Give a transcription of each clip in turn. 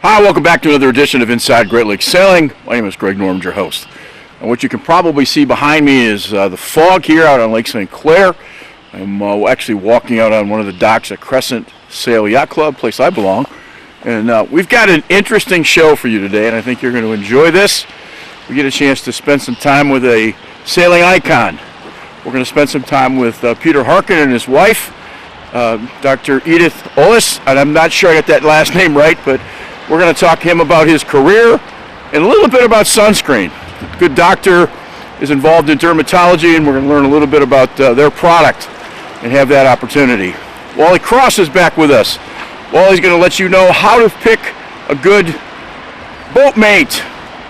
Hi, welcome back to another edition of Inside Great Lakes Sailing. My name is Greg Norman, your host. And what you can probably see behind me is the fog here out on Lake St. Clair. I'm actually walking out on one of the docks at Crescent Sail Yacht Club, place I belong. And we've got an interesting show for you today, and I think you're going to enjoy this. We get a chance to spend some time with a sailing icon. We're going to spend some time with Peter Harken and his wife, Dr. Edith Olasz, and I'm not sure I got that last name right, but we're going to talk to him about his career and a little bit about sunscreen. The good doctor is involved in dermatology, and we're going to learn a little bit about their product and have that opportunity. Wally Cross is back with us. Wally's going to let you know how to pick a good boatmate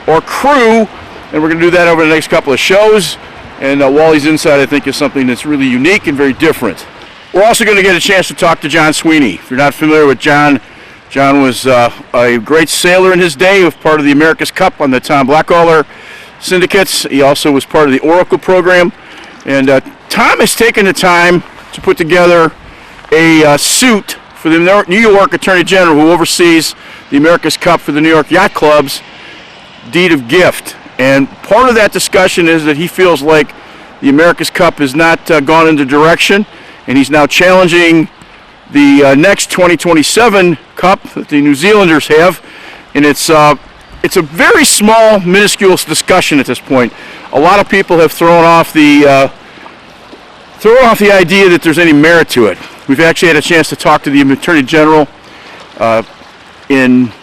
or crew, and we're going to do that over the next couple of shows. And Wally's insight, I think, is something that's really unique and very different. We're also going to get a chance to talk to John Sweeney. If you're not familiar with John, John was a great sailor in his day, was part of the America's Cup on the Tom Blackaller syndicates. He also was part of the Oracle program. And Tom has taken the time to put together a suit for the New York Attorney General, who oversees the America's Cup for the New York Yacht Club's deed of gift. And part of that discussion is that he feels like the America's Cup has not gone into direction, and he's now challenging the next 2027 Cup that the New Zealanders have. And it's a very small, minuscule discussion at this point. A lot of people have thrown off the idea that there's any merit to it. We've actually had a chance to talk to the Attorney General in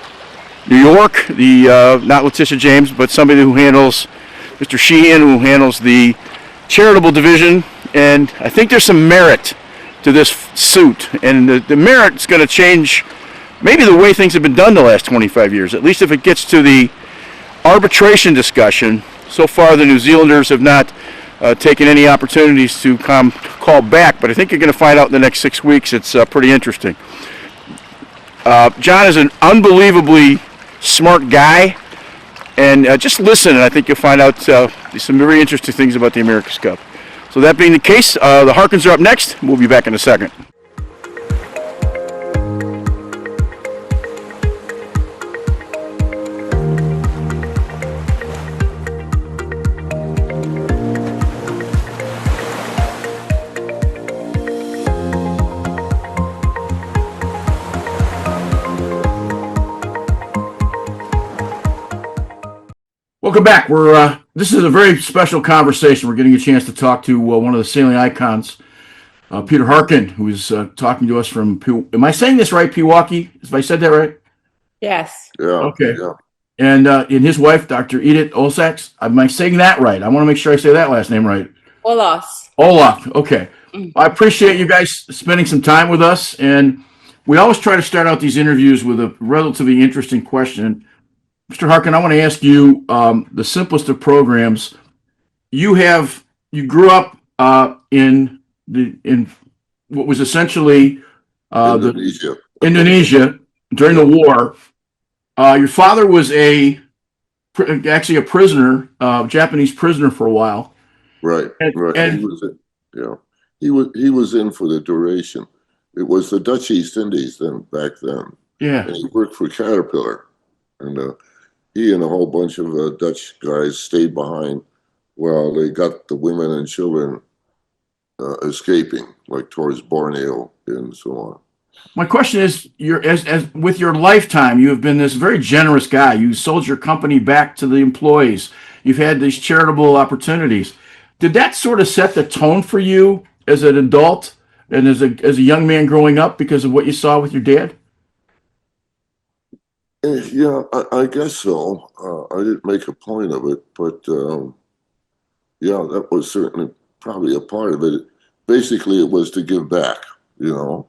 New York, not Letitia James, but somebody who handles, Mr. Sheehan, who handles the charitable division, and I think there's some merit to this suit, and the merit's going to change maybe the way things have been done the last 25 years, at least if it gets to the arbitration discussion. So far, the New Zealanders have not taken any opportunities to call back, but I think you're going to find out in the next 6 weeks. It's pretty interesting. John is an unbelievably smart guy, and just listen, and I think you'll find out some very interesting things about the America's Cup. So that being the case, the Harkens are up next. We'll be back in a second. Welcome back. This is a very special conversation. We're getting a chance to talk to one of the sailing icons, Peter Harken, who is talking to us from, am I saying this right, Pewaukee? Have I said that right? Yes. Yeah. Okay. Yeah. And his wife, Dr. Edith Olasz. Am I saying that right? I want to make sure I say that last name right. Olasz. Olasz. Okay. I appreciate you guys spending some time with us. And we always try to start out these interviews with a relatively interesting question. Mr. Harken, I want to ask you the simplest of programs. You grew up in what was essentially Indonesia during the war. Your father was actually a prisoner, Japanese prisoner for a while. Right. And he was in for the duration. It was the Dutch East Indies back then. Yeah. And he worked for Caterpillar, and he and a whole bunch of Dutch guys stayed behind while they got the women and children escaping, like towards Borneo and so on. My question is, as with your lifetime, you have been this very generous guy. You sold your company back to the employees. You've had these charitable opportunities. Did that sort of set the tone for you as an adult and as a young man growing up because of what you saw with your dad? Yeah, I guess so. I didn't make a point of it, but yeah, that was certainly probably a part of it. Basically, it was to give back, So,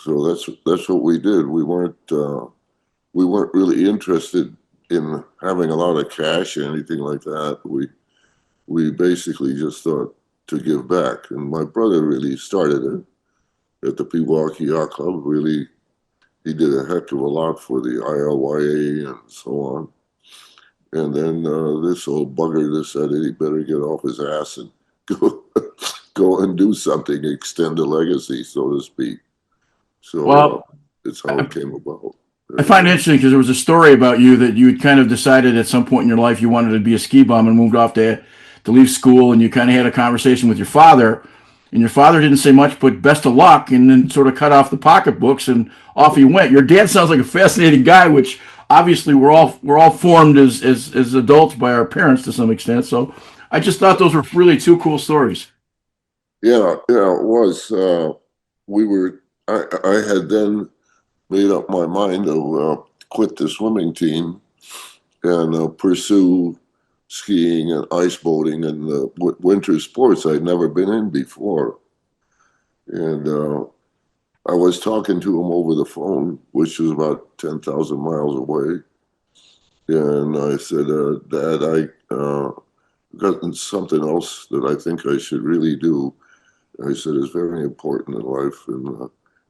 so that's what we did. We weren't really interested in having a lot of cash or anything like that. We basically just thought to give back, and my brother really started it at the York Yacht Club. Really. He did a heck of a lot for the ILYA and so on. And then this old bugger decided he better get off his ass and go and do something, extend a legacy, so to speak. So well, it's how it came about. I find it interesting because there was a story about you that you had kind of decided at some point in your life you wanted to be a ski bum and moved off to leave school, and you kind of had a conversation with your father, and your father didn't say much but best of luck, and then sort of cut off the pocketbooks and off he went. Your dad sounds like a fascinating guy, which obviously we're all formed as adults by our parents to some extent. So I just thought those were really two cool stories. Yeah, it was. I had then made up my mind to quit the swimming team and pursue skiing and ice boating and winter sports I'd never been in before. And I was talking to him over the phone, which was about 10,000 miles away. And I said, Dad, I got something else that I think I should really do. I said, it's very important in life.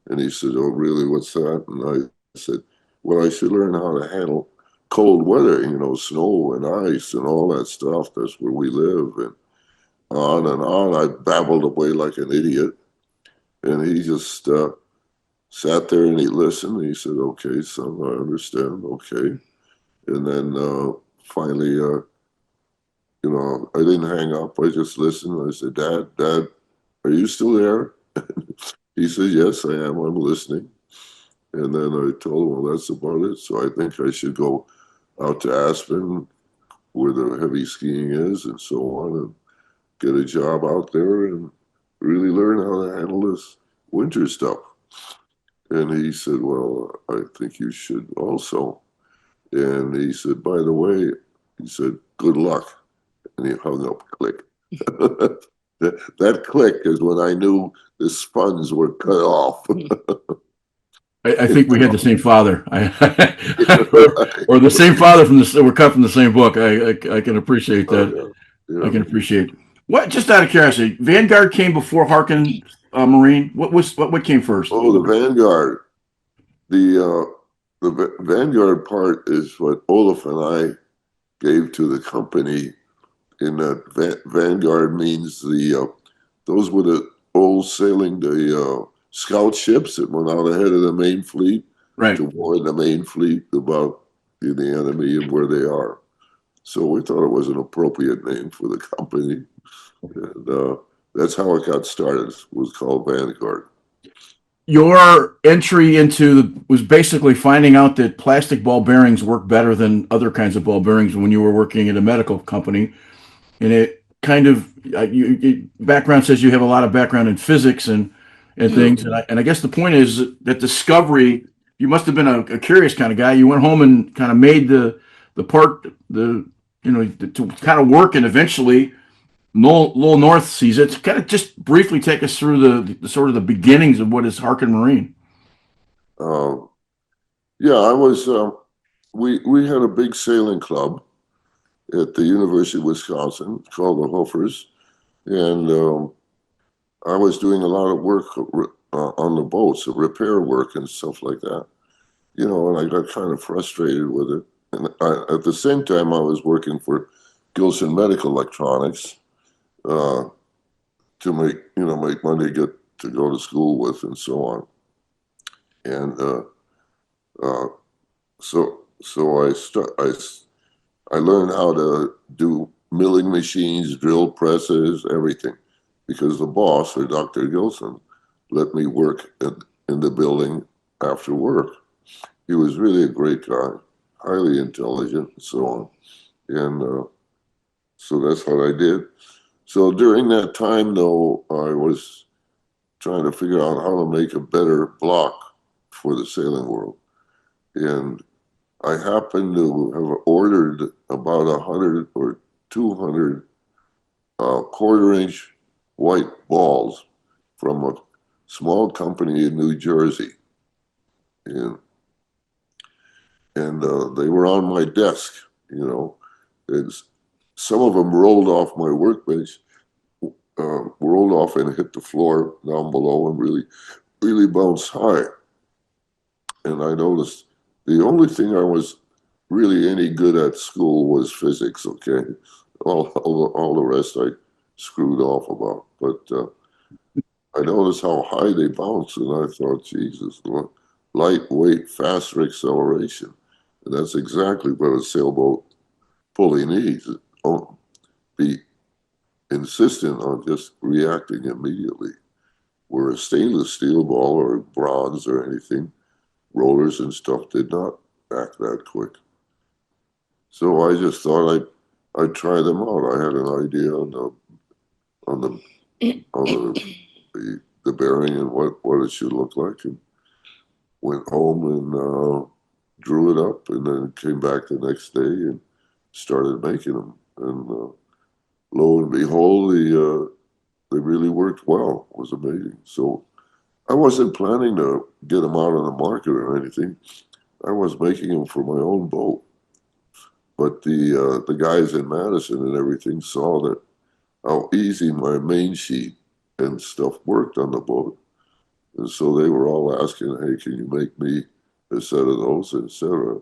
And he said, oh, really, what's that? And I said, well, I should learn how to handle cold weather, snow and ice and all that stuff. That's where we live. And on. I babbled away like an idiot. And he just sat there and he listened. He said, okay, son, I understand. Okay. And then finally, I didn't hang up. I just listened. I said, Dad, are you still there? He said, yes, I am. I'm listening. And then I told him, well, that's about it. So I think I should go out to Aspen where the heavy skiing is and so on and get a job out there and really learn how to handle this winter stuff. And he said, well, I think you should also. And he said, by the way, he said, good luck. And he hung up, click. That click is when I knew the spuns were cut off. I think we had the same father, or the same father we're cut from the same book. I can appreciate that. Yeah. I can appreciate. What? Just out of curiosity, Vanguard came before Harken Marine. What came first? Oh, the Vanguard. The Vanguard part is what Olaf and I gave to the company. In that Vanguard means those were the old sailing, the scout ships that went out ahead of the main fleet, right, to warn the main fleet about the enemy and where they are. So we thought it was an appropriate name for the company, and that's how it got started. It was called Vanguard. Your entry was basically finding out that plastic ball bearings work better than other kinds of ball bearings when you were working at a medical company. And it kind of, background says you have a lot of background in physics and things. And I guess the point is that discovery, you must have been a curious kind of guy. You went home and kind of made the part, to kind of work, and eventually Lowell North sees it. Kind of just briefly take us through the sort of the beginnings of what is Harken Marine. Yeah, I was, we had a big sailing club at the University of Wisconsin called the Hoofers. And I was doing a lot of work on the boats, repair work and stuff like that. And I got kind of frustrated with it. And at the same time, I was working for Gilson Medical Electronics to make money to go to school with and so on. And so I learned how to do milling machines, drill presses, everything, because the boss, or Dr. Gilson, let me work in the building after work. He was really a great guy, highly intelligent, and so on. And so that's what I did. So during that time, though, I was trying to figure out how to make a better block for the sailing world. And I happened to have ordered about 100 or 200 quarter-inch white balls from a small company in New Jersey. And they were on my desk, and some of them rolled off my workbench, rolled off and hit the floor down below and really, really bounced high. And I noticed the only thing I was really any good at school was physics, okay? All the rest I screwed off about. But I noticed how high they bounced, and I thought, Jesus, lightweight, faster acceleration. And that's exactly what a sailboat fully needs. Don't be insistent on just reacting immediately. Where a stainless steel ball or bronze or anything, rollers and stuff did not act that quick. So I just thought I'd try them out. I had an idea on the bearing and what it should look like, and went home and drew it up, and then came back the next day and started making them. And lo and behold, they really worked well. It was amazing. So I wasn't planning to get them out on the market or anything. I was making them for my own boat. But the guys in Madison and everything saw that how easy my main sheet and stuff worked on the boat. And so they were all asking, hey, can you make me a set of those, etc.,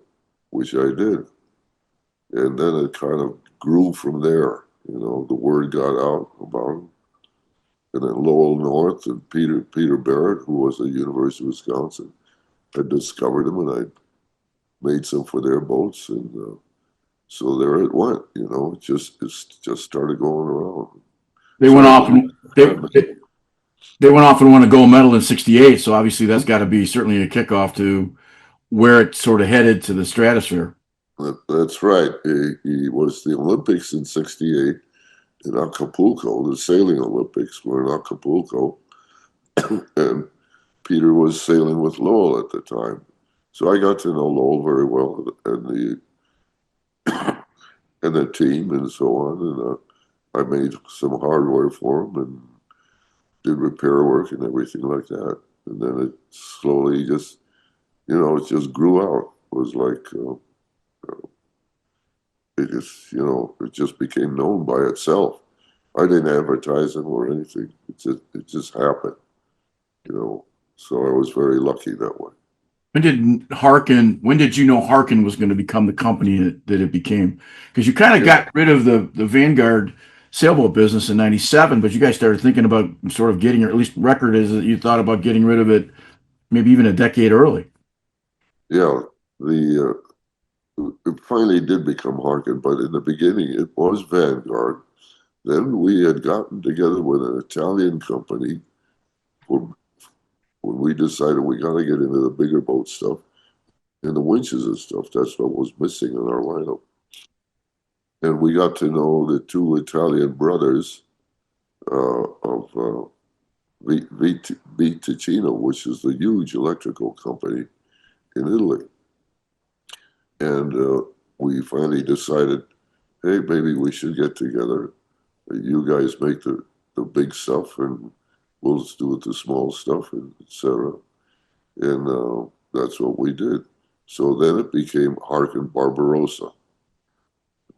which I did. And then it kind of grew from there. You know, the word got out about them. And then Lowell North and Peter Barrett, who was at the University of Wisconsin, had discovered them, and I made some for their boats. And so there it went. You know, it just started going around. They went off. They went off and won a gold medal in '68. So obviously that's got to be certainly a kickoff to where it sort of headed to the stratosphere. That's right. He was the Olympics in '68 in Acapulco. The sailing Olympics were in Acapulco, and Peter was sailing with Lowell at the time. So I got to know Lowell very well, and the team and so on. And I made some hardware for him and did repair work and everything like that. And then it slowly just, it just grew out. It was like it just became known by itself. I didn't advertise them or anything. It just happened, So I was very lucky that way. When did you know Harken was going to become the company that it became? Because you kind of got rid of the Vanguard sailboat business in '97, but you guys started thinking about sort of getting, or at least record is that you thought about getting rid of it maybe even a decade early. Yeah, it finally did become Harken, but in the beginning it was Vanguard. Then we had gotten together with an Italian company when we decided we got to get into the bigger boat stuff and the winches and stuff. That's what was missing in our lineup. And we got to know the two Italian brothers of Ticino, which is the huge electrical company in Italy. And we finally decided, hey, maybe we should get together. You guys make the big stuff, and we'll just do the small stuff, and etc. And that's what we did. So then it became Harken Barbarossa.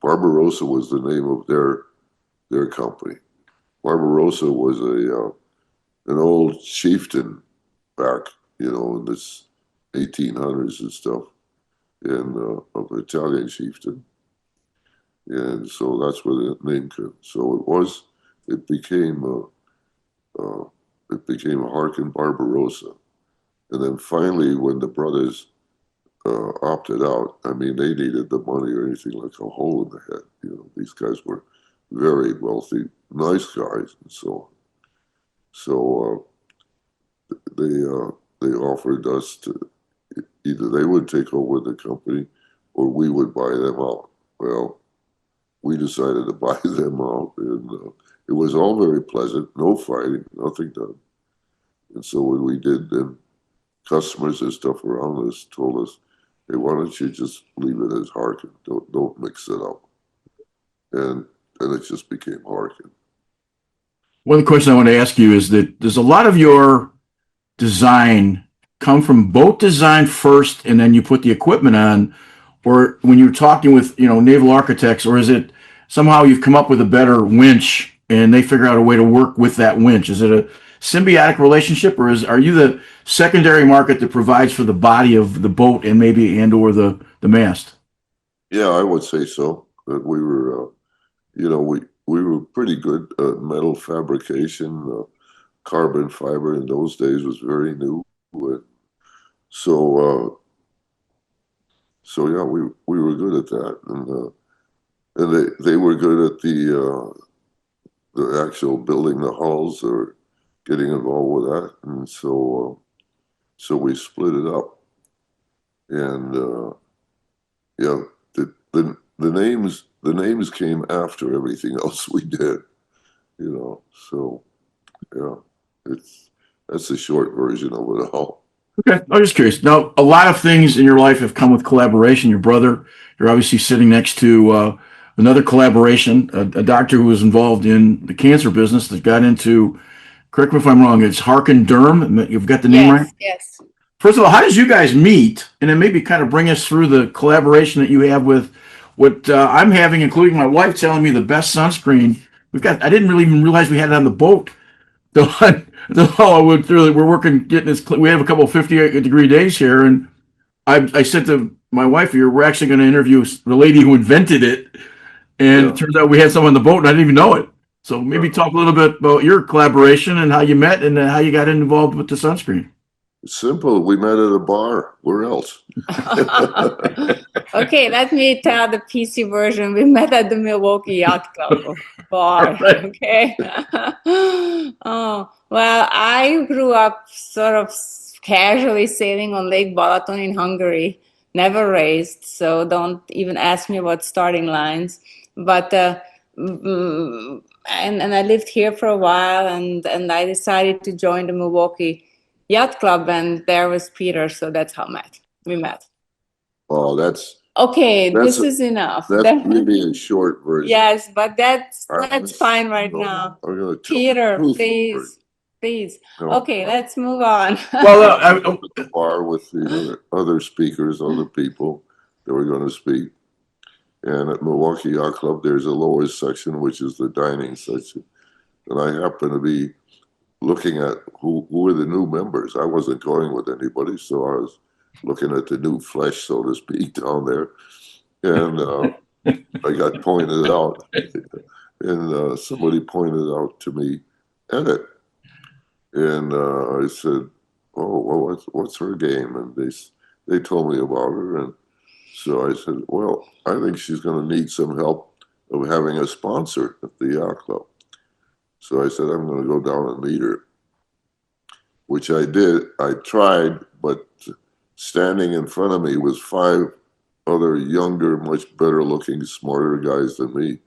Barbarossa was the name of their company. Barbarossa was an old chieftain back, in this 1800s and stuff, and of Italian chieftain. And so that's where the name came. So it became Harken Barbarossa. And then finally, when the brothers opted out, I mean, they needed the money or anything like a hole in the head. These guys were very wealthy, nice guys, and so on. So they offered us to either they would take over the company or we would buy them out. Well, we decided to buy them out, and it was all very pleasant, no fighting, nothing done. And so when we did, then customers and stuff around us told us, hey, why don't you just leave it as Harken? Don't mix it up. And it just became Harken. One of the questions I want to ask you is that does a lot of your design come from boat design first and then you put the equipment on, or when you're talking with naval architects, or is it somehow you've come up with a better winch and they figure out a way to work with that winch? Is it a symbiotic relationship, or are you the secondary market that provides for the body of the boat and or the mast? Yeah, I would say so. That we were, we were pretty good at metal fabrication. Carbon fiber in those days was very new. So yeah, we were good at that, and they were good at the actual building the hulls or getting involved with that, and so we split it up, and yeah, the names came after everything else we did, you know. So yeah, that's the short version of it all. Okay, I'm just curious. Now, a lot of things in your life have come with collaboration. Your brother, you're obviously sitting next to another collaboration, a doctor who was involved in the cancer business that got into, correct me if I'm wrong, it's HarkenDerm. You've got the name right? Yes, yes. First of all, how did you guys meet? And then maybe kind of bring us through the collaboration that you have with what I'm having, including my wife telling me the best sunscreen. We've got, I didn't really even realize we had it on the boat. I went through, we're working, getting this, we have a couple of 50-degree days here. And I said to my wife here, we're actually going to interview the lady who invented it. And Yeah. it turns out we had someone on the boat and I didn't even know it. So maybe talk a little bit about your collaboration and how you met and how you got involved with the sunscreen. It's simple. We met at a bar. Where else? Okay, let me tell the PC version. We met at the Milwaukee Yacht Club bar. Right. Okay. Oh, well, I grew up sort of casually sailing on Lake Balaton in Hungary, never raced, so don't even ask me about starting lines. But and I lived here for a while, and I decided to join the Milwaukee Yacht Club, and there was Peter, so that's how we met. Oh, that's Okay, That's this a- is enough. that's really a short version. Yes, but that's I'm fine right no, now. I'm gonna tell Peter, the truth. please. No, Okay, let's move on. Well, at the bar with the other speakers, other people that were going to speak. And at Milwaukee Yacht Club, there's a lower section, which is the dining section. And I happened to be looking at who were the new members. I wasn't going with anybody, so I was looking at the new flesh, so to speak, down there. And I got pointed out, and somebody pointed out to me, Edit. And I said, "Oh, well, what's her game?" And they told me about her, and so I said, "Well, I think she's going to need some help of having a sponsor at the yacht club." So I said, "I'm going to go down and meet her," which I did. I tried, but standing in front of me was 5 other younger, much better looking, smarter guys than me,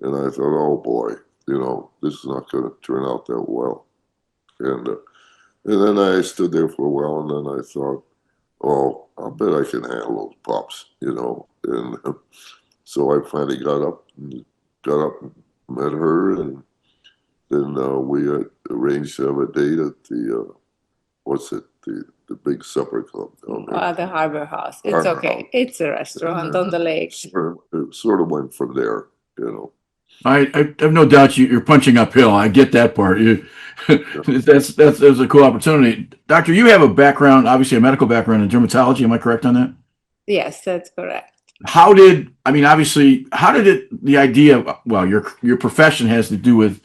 and I thought, "Oh boy, this is not going to turn out that well." And then I stood there for a while, and then I thought, "Oh, I'll bet I can handle those pops." And so I finally got up and met her, and then we arranged to have a date at the big supper club down there. The Harbor House. It's Harbor okay. House. It's a restaurant on the lake. It sort of went from there. I have no doubt you're punching uphill. I get that part. That's a cool opportunity. Doctor, you have a background, obviously a medical background in dermatology. Am I correct on that? Yes, that's correct. The idea, well, your profession has to do with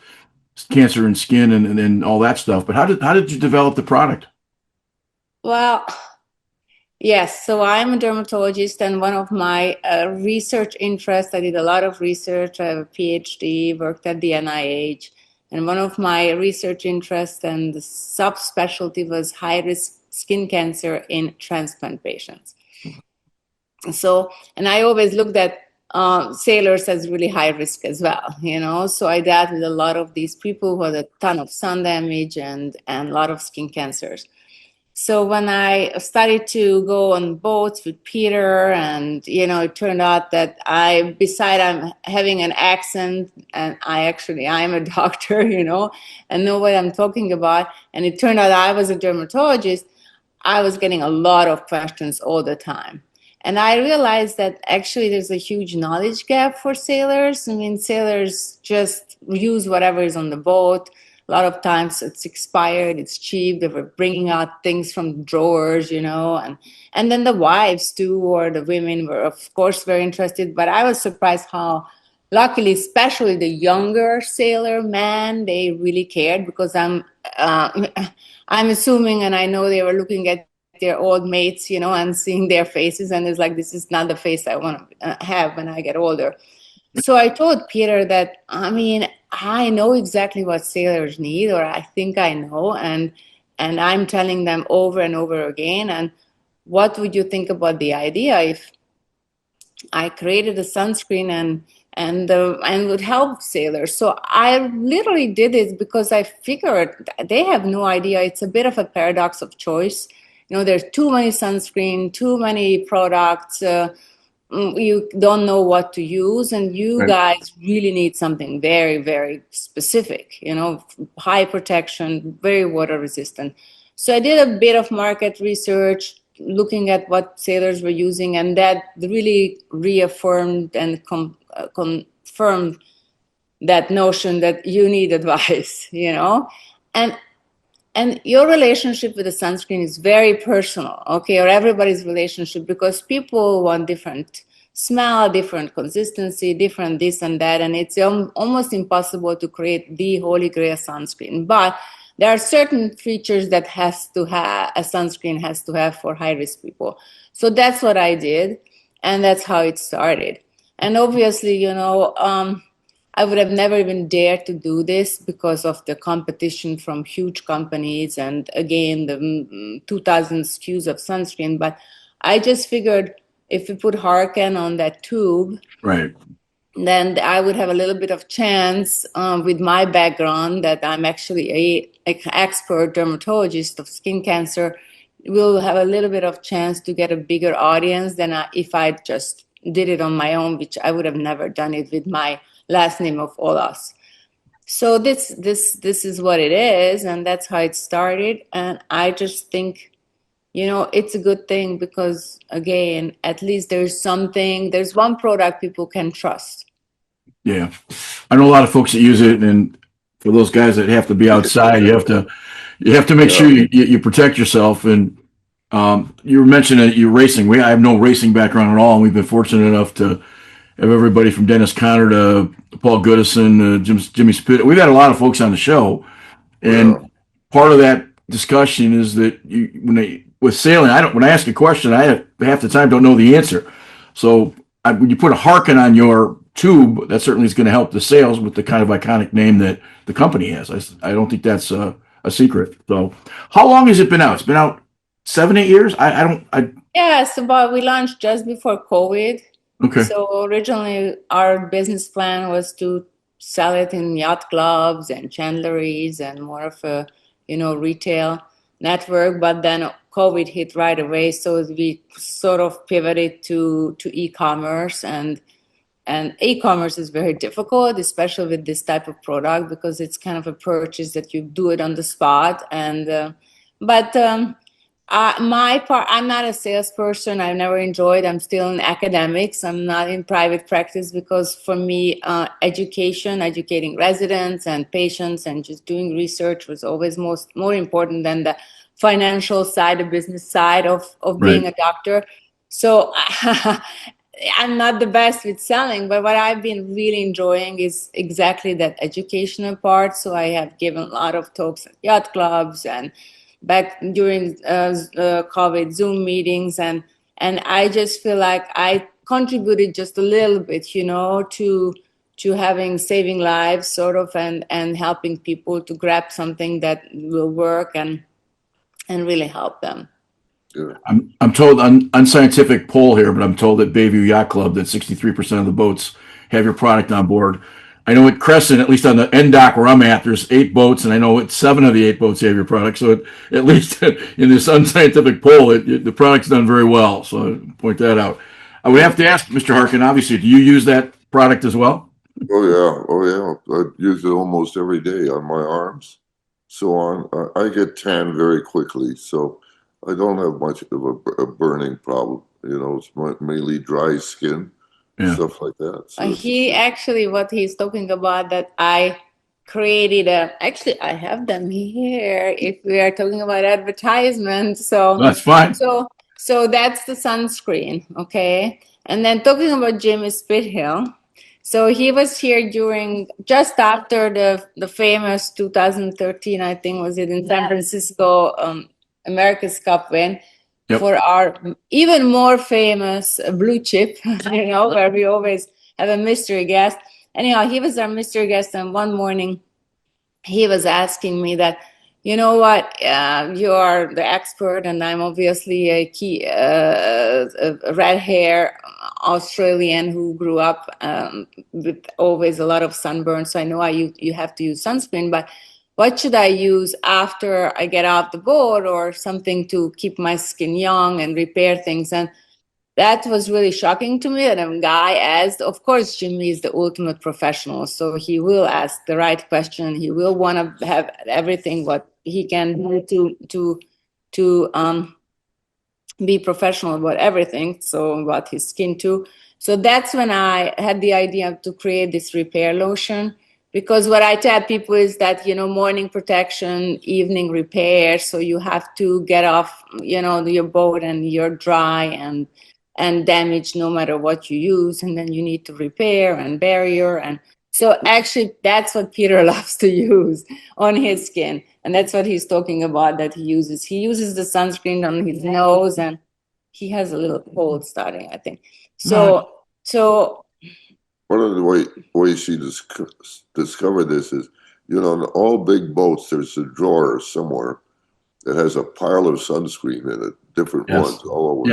cancer and skin and all that stuff, but how did you develop the product? Well, yes, so I'm a dermatologist, and one of my research interests, I did a lot of research. I have a PhD, worked at the NIH, and one of my research interests and the subspecialty was high-risk skin cancer in transplant patients. So, and I always looked at sailors as really high risk as well, so I dealt with a lot of these people who had a ton of sun damage and a lot of skin cancers. So when I started to go on boats with Peter, and it turned out that beside I'm having an accent, and I'm a doctor, and know what I'm talking about. And it turned out I was a dermatologist. I was getting a lot of questions all the time. And I realized that actually there's a huge knowledge gap for sailors. I mean, sailors just use whatever is on the boat. A lot of times it's expired, it's cheap. They were bringing out things from drawers, and then the wives too, or the women were, of course, very interested. But I was surprised how, luckily, especially the younger sailor men, they really cared, because I'm assuming, and I know they were looking at their old mates, and seeing their faces, and it's like, this is not the face I want to have when I get older. So I told Peter that, I know exactly what sailors need, or I think I know, and I'm telling them over and over again. And what would you think about the idea if I created a sunscreen and would help sailors? So I literally did it because I figured they have no idea. It's a bit of a paradox of choice. There's too many sunscreen, too many products. You don't know what to use, and you guys really need something very, very specific, high protection, very water resistant. So I did a bit of market research, looking at what sailors were using, and that really reaffirmed and confirmed that notion that you need advice, and your relationship with the sunscreen is very personal, okay, or everybody's relationship, because people want different smell, different consistency, different this and that, and it's almost impossible to create the holy grail sunscreen. But there are certain features that a sunscreen has to have for high-risk people. So that's what I did, and that's how it started. And obviously, I would have never even dared to do this because of the competition from huge companies and, again, the 2,000 SKUs of sunscreen. But I just figured if we put Harken on that tube, right, then I would have a little bit of chance with my background that I'm actually an expert dermatologist of skin cancer. We'll have a little bit of chance to get a bigger audience than if I just did it on my own, which I would have never done it with my last name of Olasz. So this is what it is, and that's how it started. And I just think, it's a good thing because, again, at least there's one product people can trust. Yeah, I know a lot of folks that use it, and for those guys that have to be outside, you have to make sure you protect yourself. And you were mentioning that you're racing. I have no racing background at all, and we've been fortunate enough to have everybody from Dennis Conner to Paul Goodison, Jimmy Spitt. We've had a lot of folks on the show, and part of that discussion is that with sailing, when I ask a question, I half the time don't know the answer. So when you put a Harken on your tube, that certainly is going to help the sales with the kind of iconic name that the company has. I don't think that's a secret. So how long has it been out? It's been out 7-8 years. Yes, but we launched just before COVID. Okay. So originally our business plan was to sell it in yacht clubs and chandleries and more of a, retail network. But then COVID hit right away. So we sort of pivoted to e-commerce, and e-commerce is very difficult, especially with this type of product, because it's kind of a purchase that you do it on the spot. And, my part, I'm not a salesperson. I've never enjoyed. I'm still in academics. I'm not in private practice because for me, educating residents and patients and just doing research was always more important than the financial side, the business side of being a doctor. So I'm not the best with selling, but what I've been really enjoying is exactly that educational part. So I have given a lot of talks at yacht clubs and back during COVID Zoom meetings, and I just feel like I contributed just a little bit, to saving lives, sort of, and helping people to grab something that will work and really help them. I'm told unscientific poll here, but I'm told at Bayview Yacht Club that 63% of the boats have your product on board. I know at Crescent, at least on the end dock where I'm at, there's 8 boats, and I know 7 of the 8 boats have your product. So at least in this unscientific poll, the product's done very well. So I point that out. I would have to ask Mr. Harken, obviously, do you use that product as well? Oh yeah. I use it almost every day on my arms, so on. I get tan very quickly, so I don't have much of a burning problem. It's mainly dry skin. Yeah. Stuff like that. So what he's talking about, that I created actually I have them here if we are talking about advertisements. So that's fine. So that's the sunscreen, okay? And then talking about Jimmy Spithill, so he was here just after the famous 2013, I think was it, in San Francisco, America's Cup win. Yep. for our even more famous blue chip, where we always have a mystery guest. Anyhow, he was our mystery guest, and one morning he was asking me that, you know what, you are the expert, and I'm obviously a red hair Australian who grew up with always a lot of sunburn. So I know you have to use sunscreen, but what should I use after I get off the boat, or something to keep my skin young and repair things? And that was really shocking to me that a guy asked. Of course, Jimmy is the ultimate professional, so he will ask the right question. He will want to have everything what he can do to be professional about everything. So about his skin too. So that's when I had the idea to create this repair lotion. Because what I tell people is that, morning protection, evening repair. So you have to get off, your boat and you're dry and damaged no matter what you use. And then you need to repair and barrier. And so actually that's what Peter loves to use on his skin. And that's what he's talking about that he uses. He uses the sunscreen on his nose, and he has a little cold starting, I think. So one of the ways she discovered this is, in all big boats, there's a drawer somewhere that has a pile of sunscreen in it, different ones all over.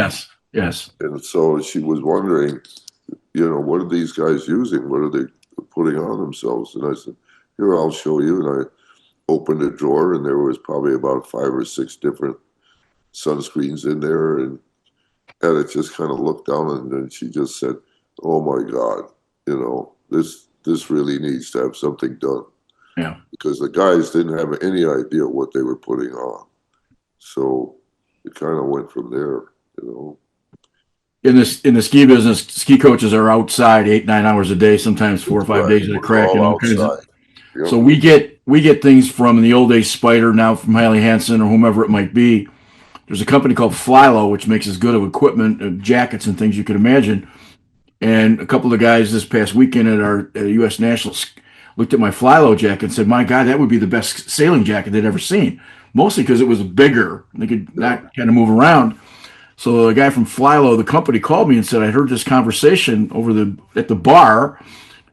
Yes. And so she was wondering, what are these guys using? What are they putting on themselves? And I said, here, I'll show you. And I opened a drawer, and there was probably about 5 or 6 different sunscreens in there. And Edith just kind of looked down, and then she just said, oh my God, this really needs to have something done. Yeah. Because the guys didn't have any idea what they were putting on. So it kind of went from there, In the ski business, ski coaches are outside 8-9 hours a day, sometimes 4 or 5 days at a crack, and all kinds of. Yep. So we get things from the old days Spider, now from Haile Hansen or whomever it might be. There's a company called Flylo, which makes as good of equipment, jackets and things you could imagine. And a couple of guys this past weekend at our U.S. Nationals looked at my Flylo jacket and said, my God, that would be the best sailing jacket they'd ever seen. Mostly because it was bigger. They could not kind of move around. So the guy from Flylo, the company, called me and said, I heard this conversation at the bar.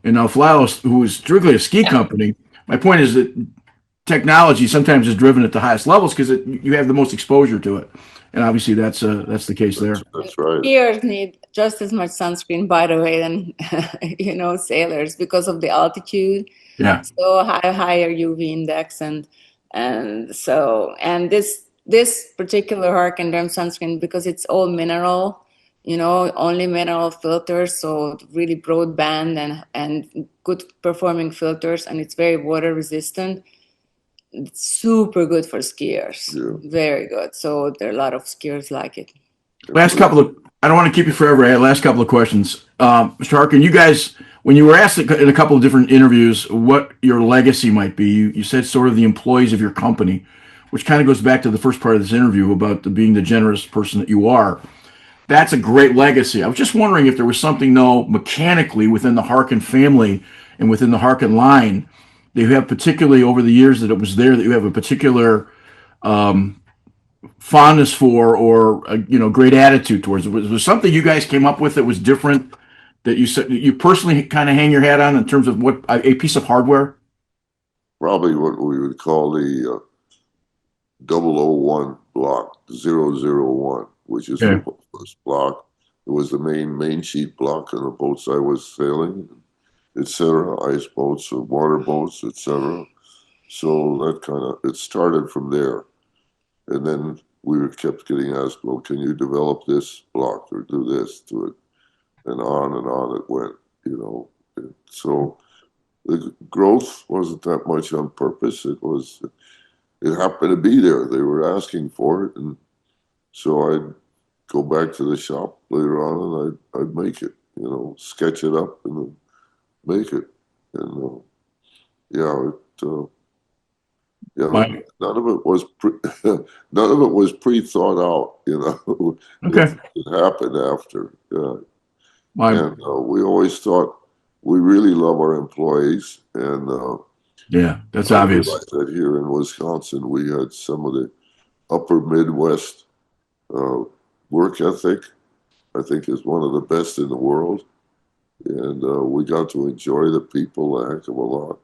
And now Flylo, who is strictly a ski company, my point is that technology sometimes is driven at the highest levels because you have the most exposure to it. And obviously that's the case there. That's right. Skiers need just as much sunscreen, by the way, than sailors, because of the altitude. Yeah. So higher UV index, and this particular HarkenDerm sunscreen, because it's all mineral, only mineral filters, so really broadband and good performing filters, and it's very water resistant. It's super good for skiers. Yeah. Very good. So there are a lot of skiers like it. I don't want to keep you forever. I had last couple of questions. Mr. Harken, you guys, when you were asked in a couple of different interviews what your legacy might be, you said sort of the employees of your company, which kind of goes back to the first part of this interview about being the generous person that you are. That's a great legacy. I was just wondering if there was something, though, mechanically within the Harken family and within the Harken line that you have particularly over the years that it was there, that you have a particular fondness for, or great attitude towards. Was there something you guys came up with that was different, that you said you personally kind of hang your hat on in terms of what a piece of hardware? Probably what we would call the 001 block, 001, which is the first block. It was the main sheet block on the boats I was sailing, etc., ice boats or water boats, etc. So that it started from there. And then we kept getting asked, well, can you develop this block or do this to it? And on it went, So the growth wasn't that much on purpose. It happened to be there. They were asking for it. And so I'd go back to the shop later on and I'd make it, sketch it up and make it. And none of it was pre-thought out. Okay. It happened after. Yeah. And we always thought we really love our employees, and that's obvious. That here in Wisconsin, we had some of the upper Midwest work ethic, I think, is one of the best in the world. And we got to enjoy the people a heck of a lot.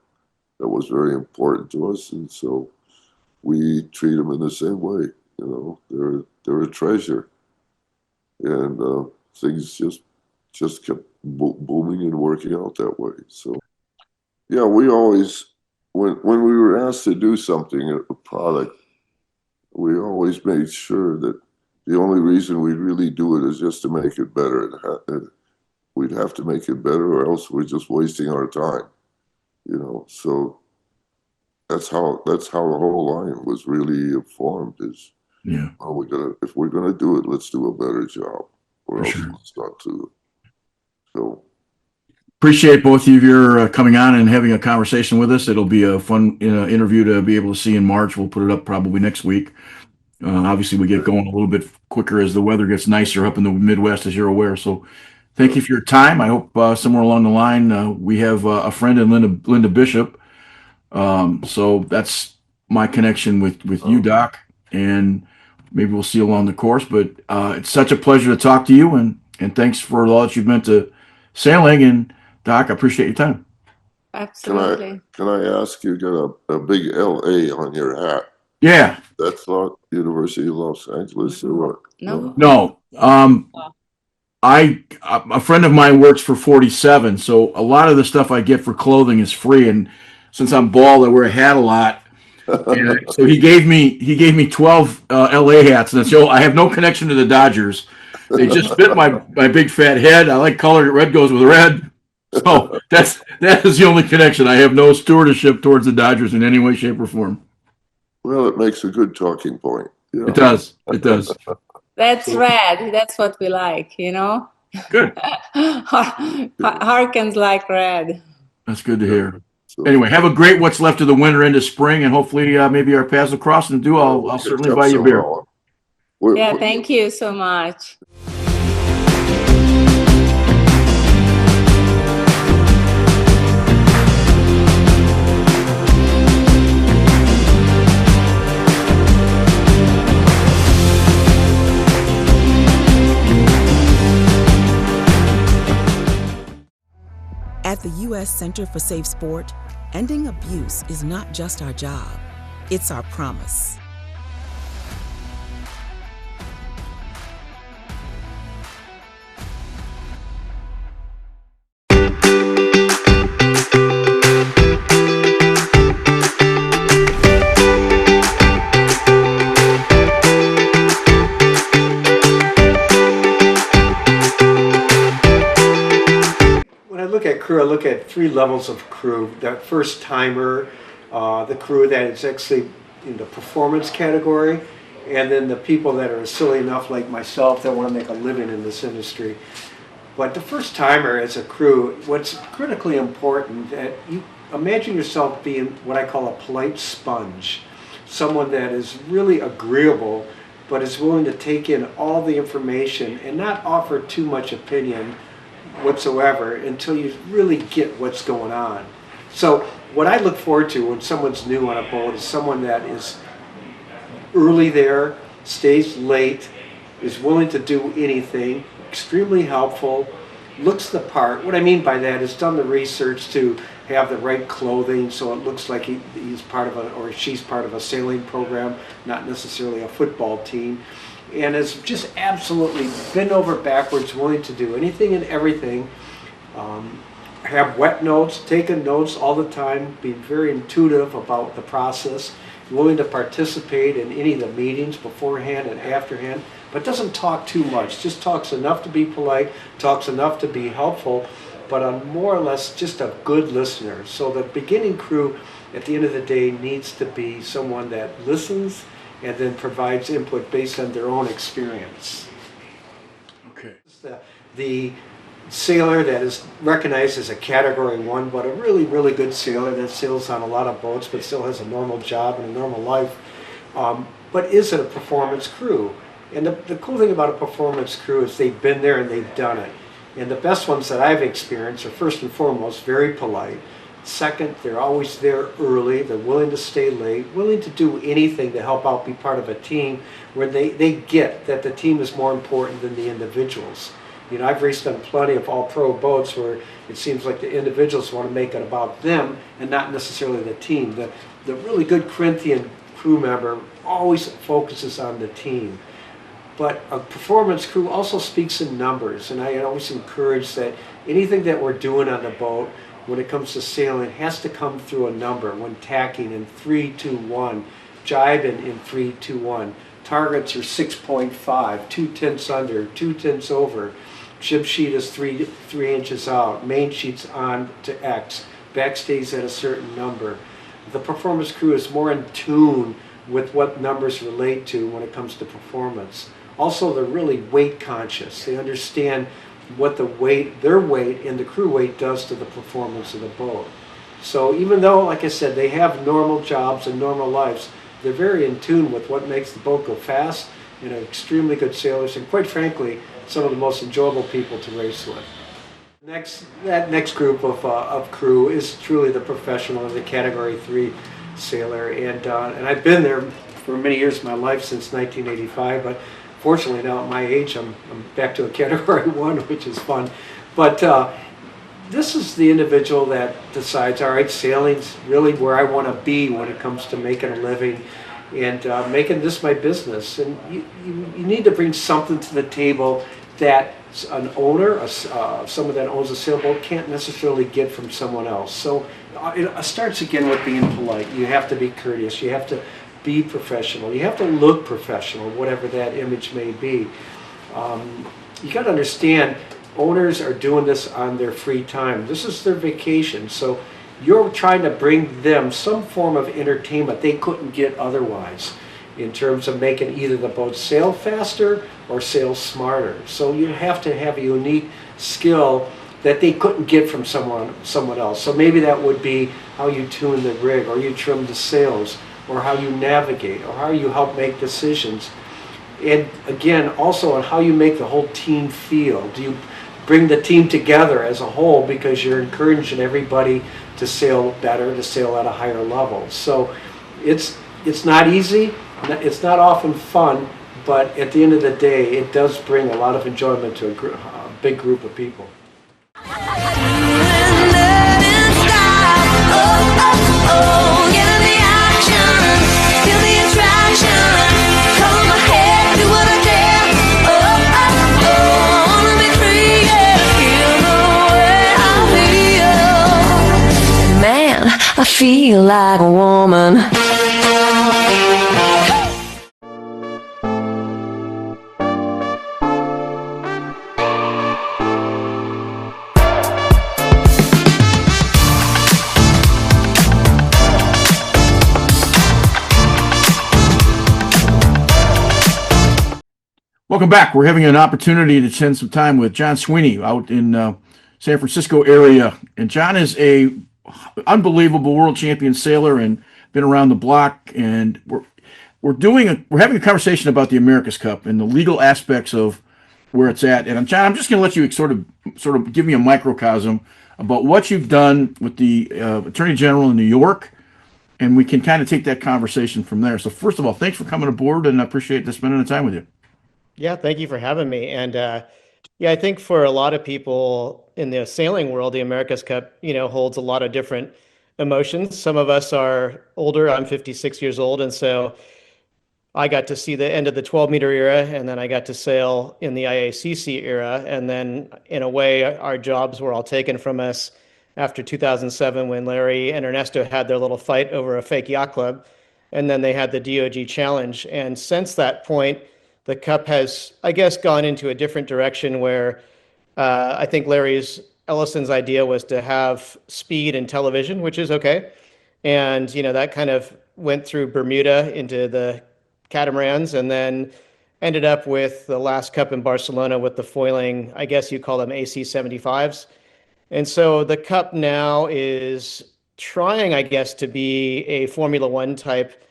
That was very important to us. And so we treat them in the same way. They're a treasure. And things just kept booming and working out that way. So, yeah, we always, when we were asked to do something, a product, we always made sure that the only reason we really do it is just to make it better. And we'd have to make it better, or else we're just wasting our time. So that's how the whole line was really formed. Is if we're gonna do it, let's do a better job, or else let's not do it. So. Appreciate both of you coming on and having a conversation with us. It'll be a fun interview to be able to see in March. We'll put it up probably next week. Obviously, we get going a little bit quicker as the weather gets nicer up in the Midwest, as you're aware. So thank you for your time. I hope somewhere along the line we have a friend in Linda Bishop. So that's my connection with you, Doc, and maybe we'll see along the course. But it's such a pleasure to talk to you, and thanks for all that you've meant to sailing. And Doc, I appreciate your time. Absolutely. Can I ask you, got a big LA on your hat? Yeah. That's not University of Los Angeles or what? No. A friend of mine works for 47, so a lot of the stuff I get for clothing is free. And since I'm bald, I wear a hat a lot. And so he gave me 12 LA hats, and so I have no connection to the Dodgers. They just fit my big fat head. I like color. Red goes with red. So that is the only connection. I have no stewardship towards the Dodgers in any way, shape, or form. Well, it makes a good talking point. Yeah. It does. That's red. That's what we like, Good. Harkens like red. That's good to hear. So, anyway, have a great what's left of the winter into spring, and hopefully maybe our paths will cross, and I'll certainly buy you a beer. Yeah, thank you so much. At the U.S. Center for Safe Sport, ending abuse is not just our job, it's our promise. I look at 3 levels of crew. That first timer, the crew that is actually in the performance category, and then the people that are silly enough like myself that want to make a living in this industry. But the first timer as a crew, what's critically important, that you imagine yourself being what I call a polite sponge, someone that is really agreeable but is willing to take in all the information and not offer too much opinion whatsoever until you really get what's going on. So what I look forward to when someone's new on a boat is someone that is early there, stays late, is willing to do anything, extremely helpful, looks the part. What I mean by that is done the research to have the right clothing so it looks like he's part of or she's part of a sailing program, not necessarily a football team. And has just absolutely bent over backwards, willing to do anything and everything. Have wet notes, taking notes all the time, being very intuitive about the process, willing to participate in any of the meetings beforehand and afterhand, but doesn't talk too much, just talks enough to be polite, talks enough to be helpful, but more or less just a good listener. So the beginning crew at the end of the day needs to be someone that listens and then provides input based on their own experience. Okay. The sailor that is recognized as a Category 1, but a really, really good sailor that sails on a lot of boats but still has a normal job and a normal life, but is a performance crew. And the cool thing about a performance crew is they've been there and they've done it. And the best ones that I've experienced are first and foremost very polite, Second, they're always there early. They're willing to stay late, willing to do anything to help out, be part of a team where they get that the team is more important than the individuals. I've raced on plenty of all-pro boats where it seems like the individuals want to make it about them and not necessarily the team. The really good Corinthian crew member always focuses on the team. But a performance crew also speaks in numbers, and I always encourage that anything that we're doing on the boat, when it comes to sailing, has to come through a number. When tacking in 3-2-1, jibing in 3-2-1, targets are 6.5, 2/10 under, 2/10 over. Jib sheet is three inches out. Main sheet's on to X. Backstays at a certain number. The performance crew is more in tune with what numbers relate to when it comes to performance. Also, they're really weight conscious. They understand what their weight and the crew weight does to the performance of the boat. So even though, like I said, they have normal jobs and normal lives, they're very in tune with what makes the boat go fast and are extremely good sailors, and quite frankly, some of the most enjoyable people to race with. That next group of crew is truly the professional or the Category 3 sailor, and I've been there for many years of my life, since 1985, but fortunately now at my age I'm back to a Category 1, which is fun. But this is the individual that decides, all right, sailing's really where I want to be when it comes to making a living and making this my business. And you need to bring something to the table that an owner, someone that owns a sailboat, can't necessarily get from someone else. So it starts again with being polite. You have to be courteous. You have to be professional. You have to look professional, whatever that image may be. You got to understand, owners are doing this on their free time. This is their vacation. So you're trying to bring them some form of entertainment they couldn't get otherwise, in terms of making either the boat sail faster or sail smarter. So you have to have a unique skill that they couldn't get from someone else. So maybe that would be how you tune the rig, or you trim the sails, or how you navigate, or how you help make decisions. And again, also on how you make the whole team feel. Do you bring the team together as a whole because you're encouraging everybody to sail better, to sail at a higher level? So it's not easy. It's not often fun, but at the end of the day, it does bring a lot of enjoyment to a big group of people. Man, I feel like a woman. Welcome back. We're having an opportunity to spend some time with John Sweeney out in San Francisco area. And John is a unbelievable world champion sailor and been around the block. And we're having a conversation about the America's Cup and the legal aspects of where it's at. And John, I'm just going to let you sort of give me a microcosm about what you've done with the Attorney General in New York, and we can kind of take that conversation from there. So first of all, thanks for coming aboard, and I appreciate spending the time with you. Yeah, thank you for having me. And I think for a lot of people in the sailing world, the America's Cup, holds a lot of different emotions. Some of us are older. I'm 56 years old, and so I got to see the end of the 12-meter era, and then I got to sail in the IACC era. And then, in a way, our jobs were all taken from us after 2007, when Larry and Ernesto had their little fight over a fake yacht club, and then they had the DOG challenge. And since that point, the Cup has, I guess, gone into a different direction where I think Ellison's idea was to have speed and television, which is okay. And, that kind of went through Bermuda into the catamarans, and then ended up with the last Cup in Barcelona with the foiling, I guess you call them AC-75s. And so the Cup now is trying, I guess, to be a Formula One type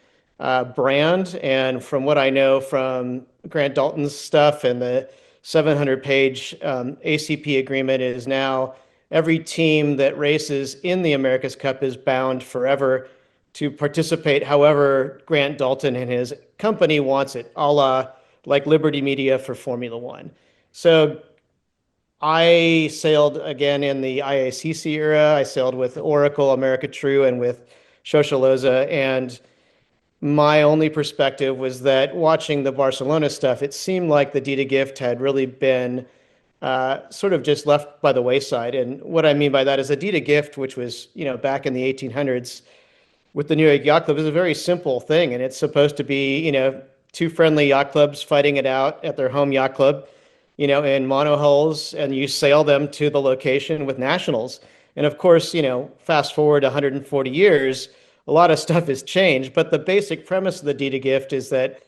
brand. And from what I know from Grant Dalton's stuff, and the 700-page ACP agreement is now every team that races in the America's Cup is bound forever to participate however Grant Dalton and his company wants it, a la like Liberty Media for Formula One. So I sailed again in the IACC era. I sailed with Oracle, America True, and with Shosholoza. And my only perspective was that watching the Barcelona stuff, it seemed like the deed of gift had really been sort of just left by the wayside. And what I mean by that is a deed of gift, which was, back in the 1800s with the New York Yacht Club, is a very simple thing. And it's supposed to be, two friendly yacht clubs fighting it out at their home yacht club, in monohulls, and you sail them to the location with nationals. And of course, fast forward 140 years, a lot of stuff has changed, but the basic premise of the deed of gift is that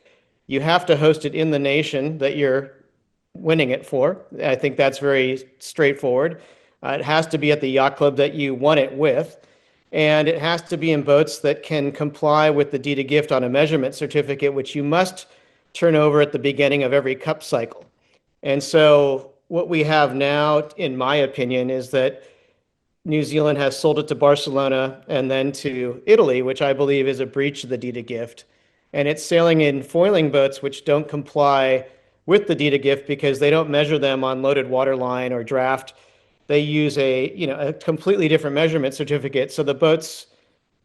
you have to host it in the nation that you're winning it for. I think that's very straightforward. It has to be at the yacht club that you won it with, and it has to be in boats that can comply with the deed of gift on a measurement certificate, which you must turn over at the beginning of every cup cycle. And so what we have now, in my opinion, is that New Zealand has sold it to Barcelona and then to Italy, which I believe is a breach of the deed of gift. And it's sailing in foiling boats which don't comply with the deed of gift because they don't measure them on loaded waterline or draft. They use a completely different measurement certificate. So the boats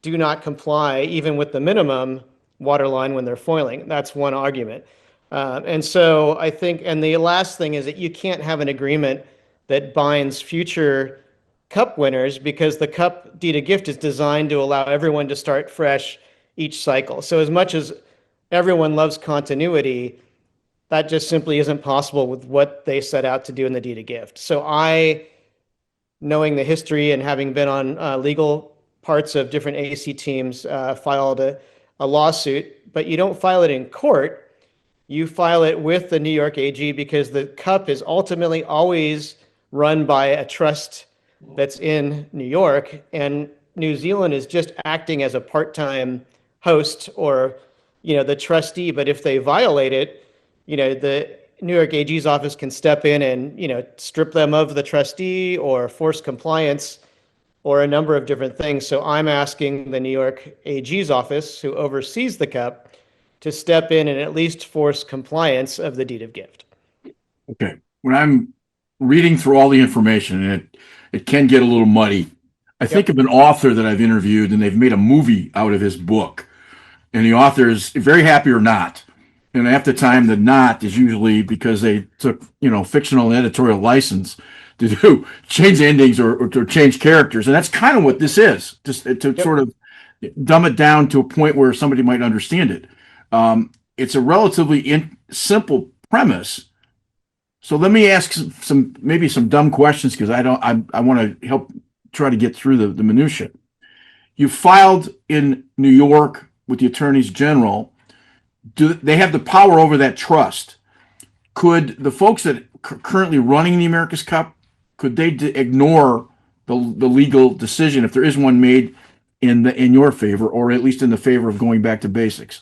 do not comply even with the minimum waterline when they're foiling. That's one argument. And so I think, and the last thing is that you can't have an agreement that binds future cup winners because the cup deed of gift is designed to allow everyone to start fresh each cycle. So as much as everyone loves continuity, that just simply isn't possible with what they set out to do in the deed of gift. So I, knowing the history and having been on legal parts of different AC teams, filed a lawsuit, but you don't file it in court. You file it with the New York AG because the cup is ultimately always run by a trust that's in New York, and New Zealand is just acting as a part-time host or, the trustee. But if they violate it, the New York AG's office can step in and, strip them of the trustee or force compliance or a number of different things. So I'm asking the New York AG's office, who oversees the cup, to step in and at least force compliance of the deed of gift. Okay. When I'm reading through all the information, and it can get a little muddy, I think of an author that I've interviewed, and they've made a movie out of his book. And the author is very happy or not. And half the time, the not is usually because they took, fictional and editorial license to do change endings or to change characters. And that's kind of what this is, just to sort of dumb it down to a point where somebody might understand it. It's a relatively simple premise. So let me ask maybe some dumb questions because I want to help try to get through the minutia. You filed in New York with the attorneys general. Do they have the power over that trust? Could the folks that currently running the America's Cup, could they ignore the legal decision if there is one made in your favor, or at least in the favor of going back to basics?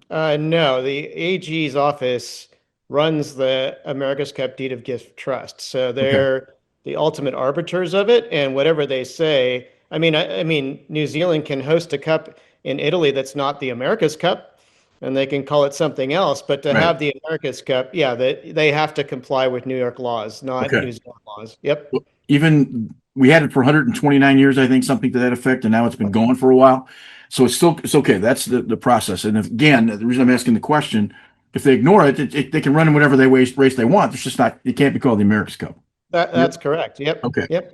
No, the AG's office runs the America's Cup Deed of Gift Trust. So they're the ultimate arbiters of it, and whatever they say, I mean, New Zealand can host a cup in Italy that's not the America's Cup, and they can call it something else. But to have the America's Cup, they have to comply with New York laws, not New Zealand laws. Yep. Even we had it for 129 years, I think, something to that effect, and now it's been going for a while. So it's okay. That's the process. And again, the reason I'm asking the question, if they ignore it, they can run in whatever race they want. It's just not. It can't be called the America's Cup. That's correct. Yep. Okay. Yep.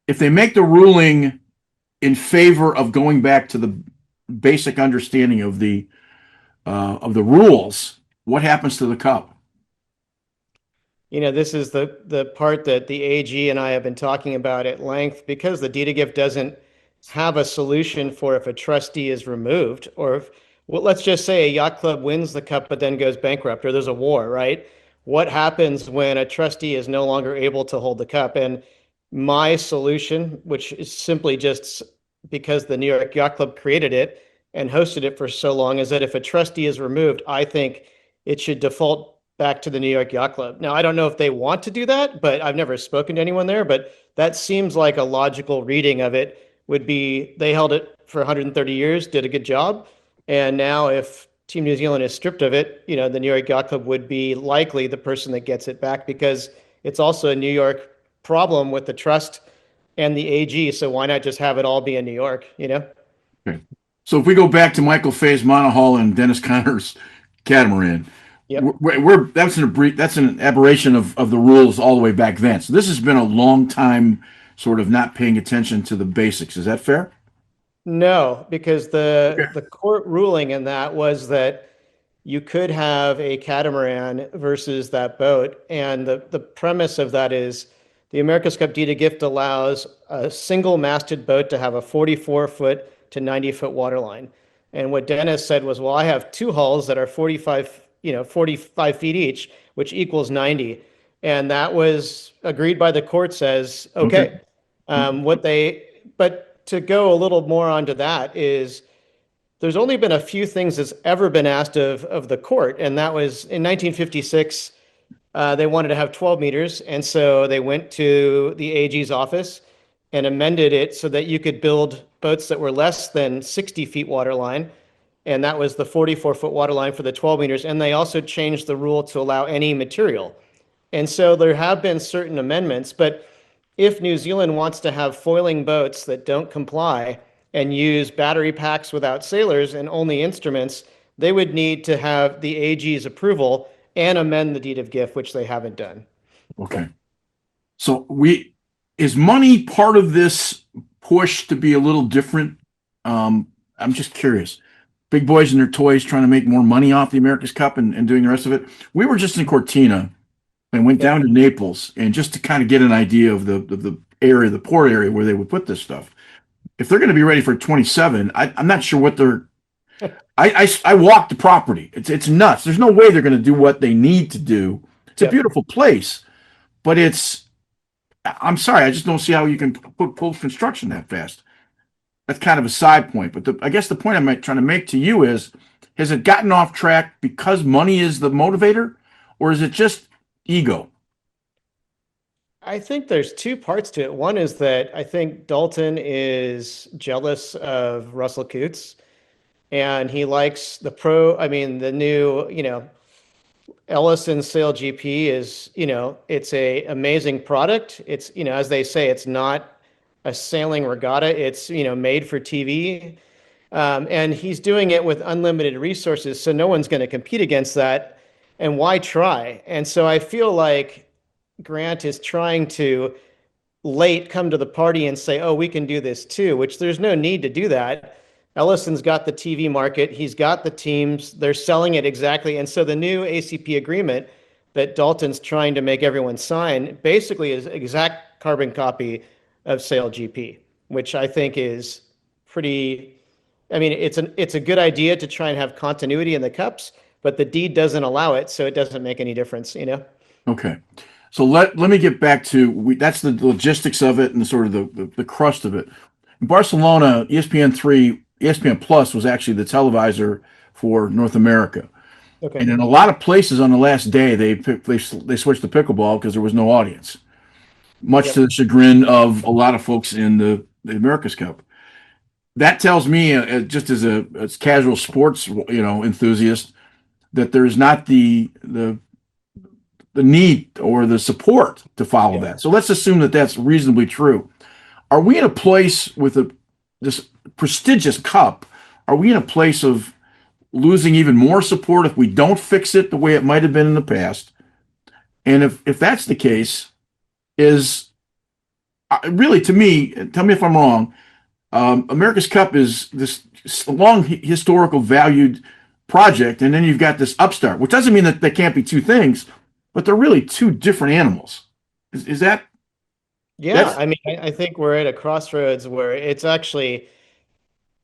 If they make the ruling in favor of going back to the basic understanding of the rules, what happens to the cup? This is the part that the AG and I have been talking about at length, because the deed of gift doesn't have a solution for if a trustee is removed, or if, well, let's just say a yacht club wins the cup but then goes bankrupt, or there's a war, right? What happens when a trustee is no longer able to hold the cup? And my solution, which is simply just because the New York Yacht Club created it and hosted it for so long, is that if a trustee is removed, I think it should default back to the New York Yacht Club. Now, I don't know if they want to do that, but I've never spoken to anyone there, but that seems like a logical reading of it would be they held it for 130 years, did a good job. And now if Team New Zealand is stripped of it, the New York Yacht Club would be likely the person that gets it back because it's also a New York problem with the trust and the AG. So why not just have it all be in New York, Okay. So if we go back to Michael Fay's monohull and Dennis Connor's catamaran, Yep. that's an aberration of the rules all the way back then. So this has been a long time sort of not paying attention to the basics. Is that fair? No, because the court ruling in that was that you could have a catamaran versus that boat. And the premise of that is the America's Cup deed of gift allows a single masted boat to have a 44-foot to 90-foot waterline. And what Dennis said was, well, I have two hulls that are 45 feet each, which equals 90. And that was agreed by the courts as, okay. But to go a little more onto that is there's only been a few things that's ever been asked of the court. And that was in 1956, they wanted to have 12 meters. And so they went to the AG's office and amended it so that you could build boats that were less than 60 feet waterline. And that was the 44-foot waterline for the 12 meters. And they also changed the rule to allow any material. And so there have been certain amendments, but if New Zealand wants to have foiling boats that don't comply and use battery packs without sailors and only instruments, they would need to have the AG's approval and amend the deed of gift, which they haven't done. Okay. So is money part of this push to be a little different? I'm just curious. Big boys and their toys trying to make more money off the America's Cup and doing the rest of it. We were just in Cortina and went down to Naples, and just to kind of get an idea of the area, the port area where they would put this stuff. If they're going to be ready for 27, I'm not sure what they're. I walked the property. It's nuts. There's no way they're going to do what they need to do. It's a beautiful place, but I'm sorry, I just don't see how you can pull construction that fast. That's kind of a side point, but I guess the point I'm trying to make to you is: has it gotten off track because money is the motivator, or is it just ego? I think there's two parts to it. One is that I think Dalton is jealous of Russell Coutts, and he likes the new, Ellison Sail GP is, it's a amazing product. It's, as they say, it's not a sailing regatta. It's, made for TV. And he's doing it with unlimited resources. So no one's going to compete against that. And why try? And so I feel like Grant is trying to come to the party and say, oh, we can do this too, which there's no need to do that. Ellison's got the TV market. He's got the teams. They're selling it exactly. And so the new ACP agreement that Dalton's trying to make everyone sign basically is exact carbon copy of Sail GP, which I think is pretty, it's a good idea to try and have continuity in the cups, but the deed doesn't allow it, so it doesn't make any difference, Okay. So let me get back to that's the logistics of it and the sort of the crust of it. In Barcelona, ESPN Plus was actually the televisor for North America. Okay. And in a lot of places on the last day, they switched to pickleball because there was no audience, much to the chagrin of a lot of folks in the America's Cup. That tells me, just as a casual sports enthusiast, that there's not the need or the support to follow that. So let's assume that that's reasonably true. Are we in a place with this prestigious cup? Are we in a place of losing even more support if we don't fix it the way it might have been in the past? And if that's the case, is really, to me, tell me if I'm wrong, America's Cup is this long historical valued project, and then you've got this upstart, which doesn't mean that they can't be two things, but they're really two different animals. Is that? Yeah, I think we're at a crossroads where it's actually,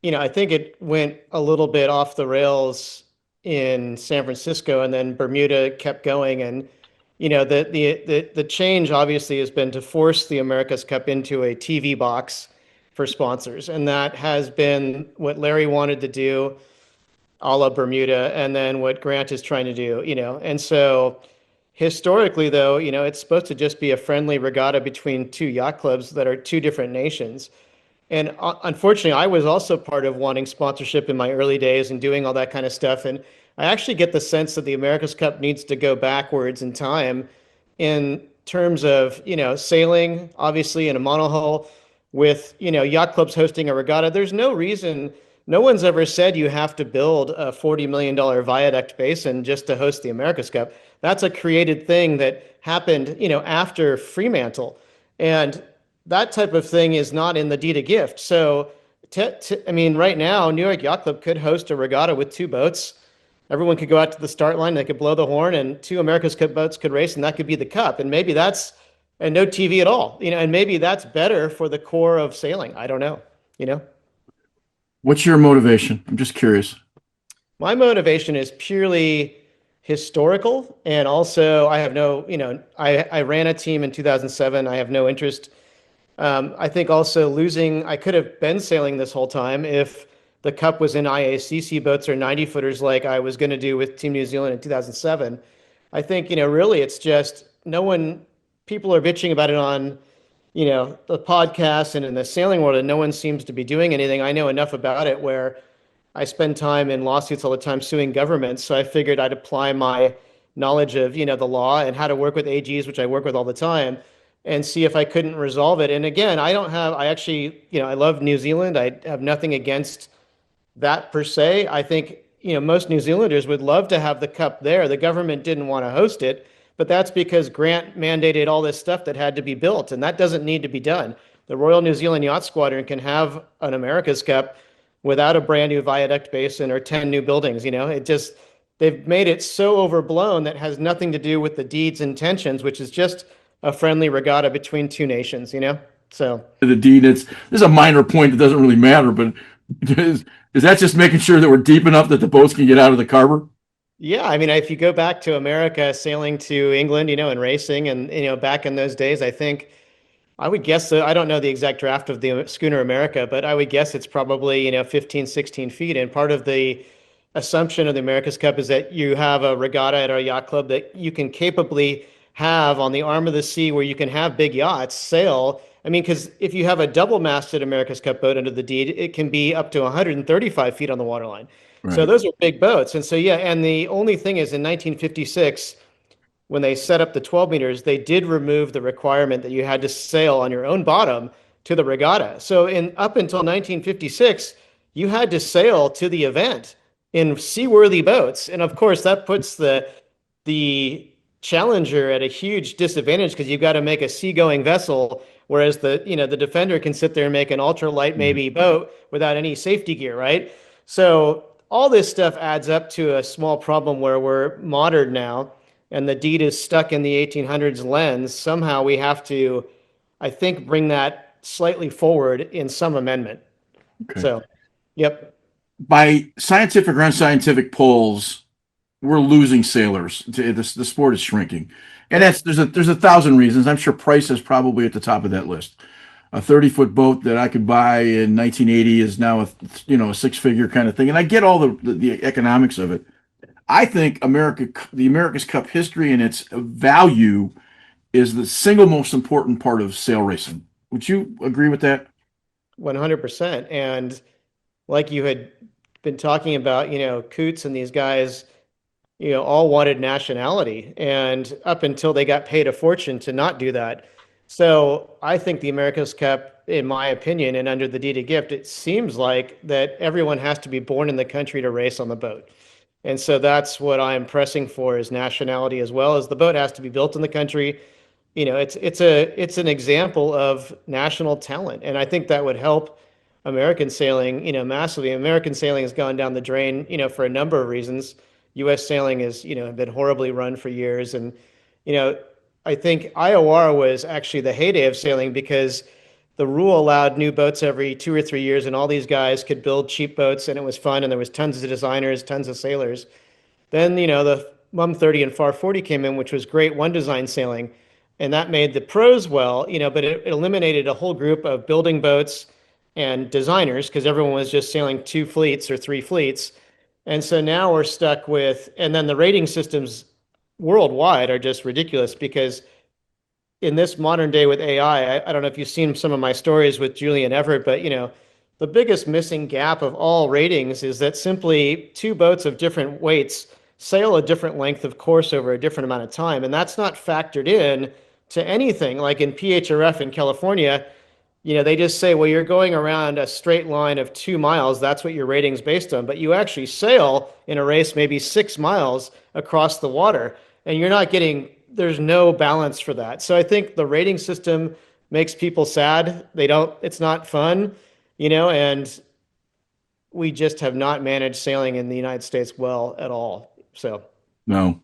I think it went a little bit off the rails in San Francisco, and then Bermuda kept going. And, the change obviously has been to force the America's Cup into a TV box for sponsors. And that has been what Larry wanted to do. a la Bermuda, and then what Grant is trying to do, And so historically, though, it's supposed to just be a friendly regatta between two yacht clubs that are two different nations. And unfortunately, I was also part of wanting sponsorship in my early days and doing all that kind of stuff. And I actually get the sense that the America's Cup needs to go backwards in time in terms of, sailing, obviously in a monohull with, yacht clubs hosting a regatta. There's no reason, no one's ever said you have to build a $40 million viaduct basin just to host the America's Cup. That's a created thing that happened, after Fremantle. And that type of thing is not in the deed of gift. So, I mean, right now, New York Yacht Club could host a regatta with two boats. Everyone could go out to the start line, they could blow the horn, and two America's Cup boats could race, and that could be the cup. And maybe that's, and no TV at all, and maybe that's better for the core of sailing. I don't know. What's your motivation? I'm just curious. My motivation is purely historical, and also I have no, I ran a team in 2007. I have no interest. I think also losing, I could have been sailing this whole time if the cup was in IACC boats or 90 footers like I was going to do with Team New Zealand in 2007. I think, really it's just people are bitching about it on, the podcast and in the sailing world, and no one seems to be doing anything. I know enough about it where I spend time in lawsuits all the time suing governments. So I figured I'd apply my knowledge of, the law and how to work with AGs, which I work with all the time, and see if I couldn't resolve it. And again, I actually, I love New Zealand. I have nothing against that per se. I think, most New Zealanders would love to have the cup there. The government didn't want to host it, but that's because Grant mandated all this stuff that had to be built, and that doesn't need to be done. The Royal New Zealand Yacht Squadron can have an America's Cup without a brand new viaduct basin or 10 new buildings. They've made it so overblown that has nothing to do with the deed's intentions, which is just a friendly regatta between two nations, So The deed, there's a minor point that doesn't really matter, but is that just making sure that we're deep enough that the boats can get out of the harbor? yeah, I mean, if you go back to America, sailing to England, and racing, and back in those days, I think I would guess that I don't know the exact draft of the Schooner America, but I would guess it's probably 15, 16 feet. And part of the assumption of the America's Cup is that you have a regatta at our yacht club that you can capably have on the arm of the sea where you can have big yachts sail. I mean, because if you have a double-masted America's Cup boat under the deed, it can be up to 135 feet on the waterline. Right. So those are big boats. And so, yeah, and the only thing is in 1956, when they set up the 12 meters, they did remove the requirement that you had to sail on your own bottom to the regatta. So up until 1956, you had to sail to the event in seaworthy boats. And of course, that puts the challenger at a huge disadvantage because you've got to make a seagoing vessel, whereas the defender can sit there and make an ultralight maybe boat without any safety gear, right? So all this stuff adds up to a small problem where we're modern now and the deed is stuck in the 1800s lens. Somehow we have to, I think, bring that slightly forward in some amendment. Okay. So, yep. By scientific or unscientific polls, we're losing sailors. The sport is shrinking, and there's a thousand reasons. I'm sure price is probably at the top of that list. A 30-foot boat that I could buy in 1980 is now a six-figure kind of thing, and I get all the economics of it. I think the America's Cup history and its value is the single most important part of sail racing. Would you agree with that? 100%. And like you had been talking about, Coots and these guys, all wanted nationality, and up until they got paid a fortune to not do that. So I think the America's Cup, in my opinion, and under the deed of gift, it seems like that everyone has to be born in the country to race on the boat. And so that's what I'm pressing for, is nationality, as well as the boat has to be built in the country. It's an example of national talent. And I think that would help American sailing, massively. American sailing has gone down the drain, for a number of reasons. U.S. sailing has, been horribly run for years. And, I think IOR was actually the heyday of sailing because the rule allowed new boats every 2 or 3 years, and all these guys could build cheap boats, and it was fun, and there was tons of designers, tons of sailors. Then, the Mum 30 and Far 40 came in, which was great one design sailing, and that made the pros well, but it eliminated a whole group of building boats and designers because everyone was just sailing 2 fleets or 3 fleets. And so now we're stuck with, and then the rating systems worldwide are just ridiculous because in this modern day with AI, I don't know if you've seen some of my stories with Julie and Everett, but the biggest missing gap of all ratings is that simply two boats of different weights sail a different length of course over a different amount of time. And that's not factored in to anything. Like in PHRF in California, they just say, well, you're going around a straight line of 2 miles. That's what your rating's based on. But you actually sail in a race maybe 6 miles across the water, and you're not getting, there's no balance for that. So I think the rating system makes people sad. It's not fun, and we just have not managed sailing in the United States well at all. So No.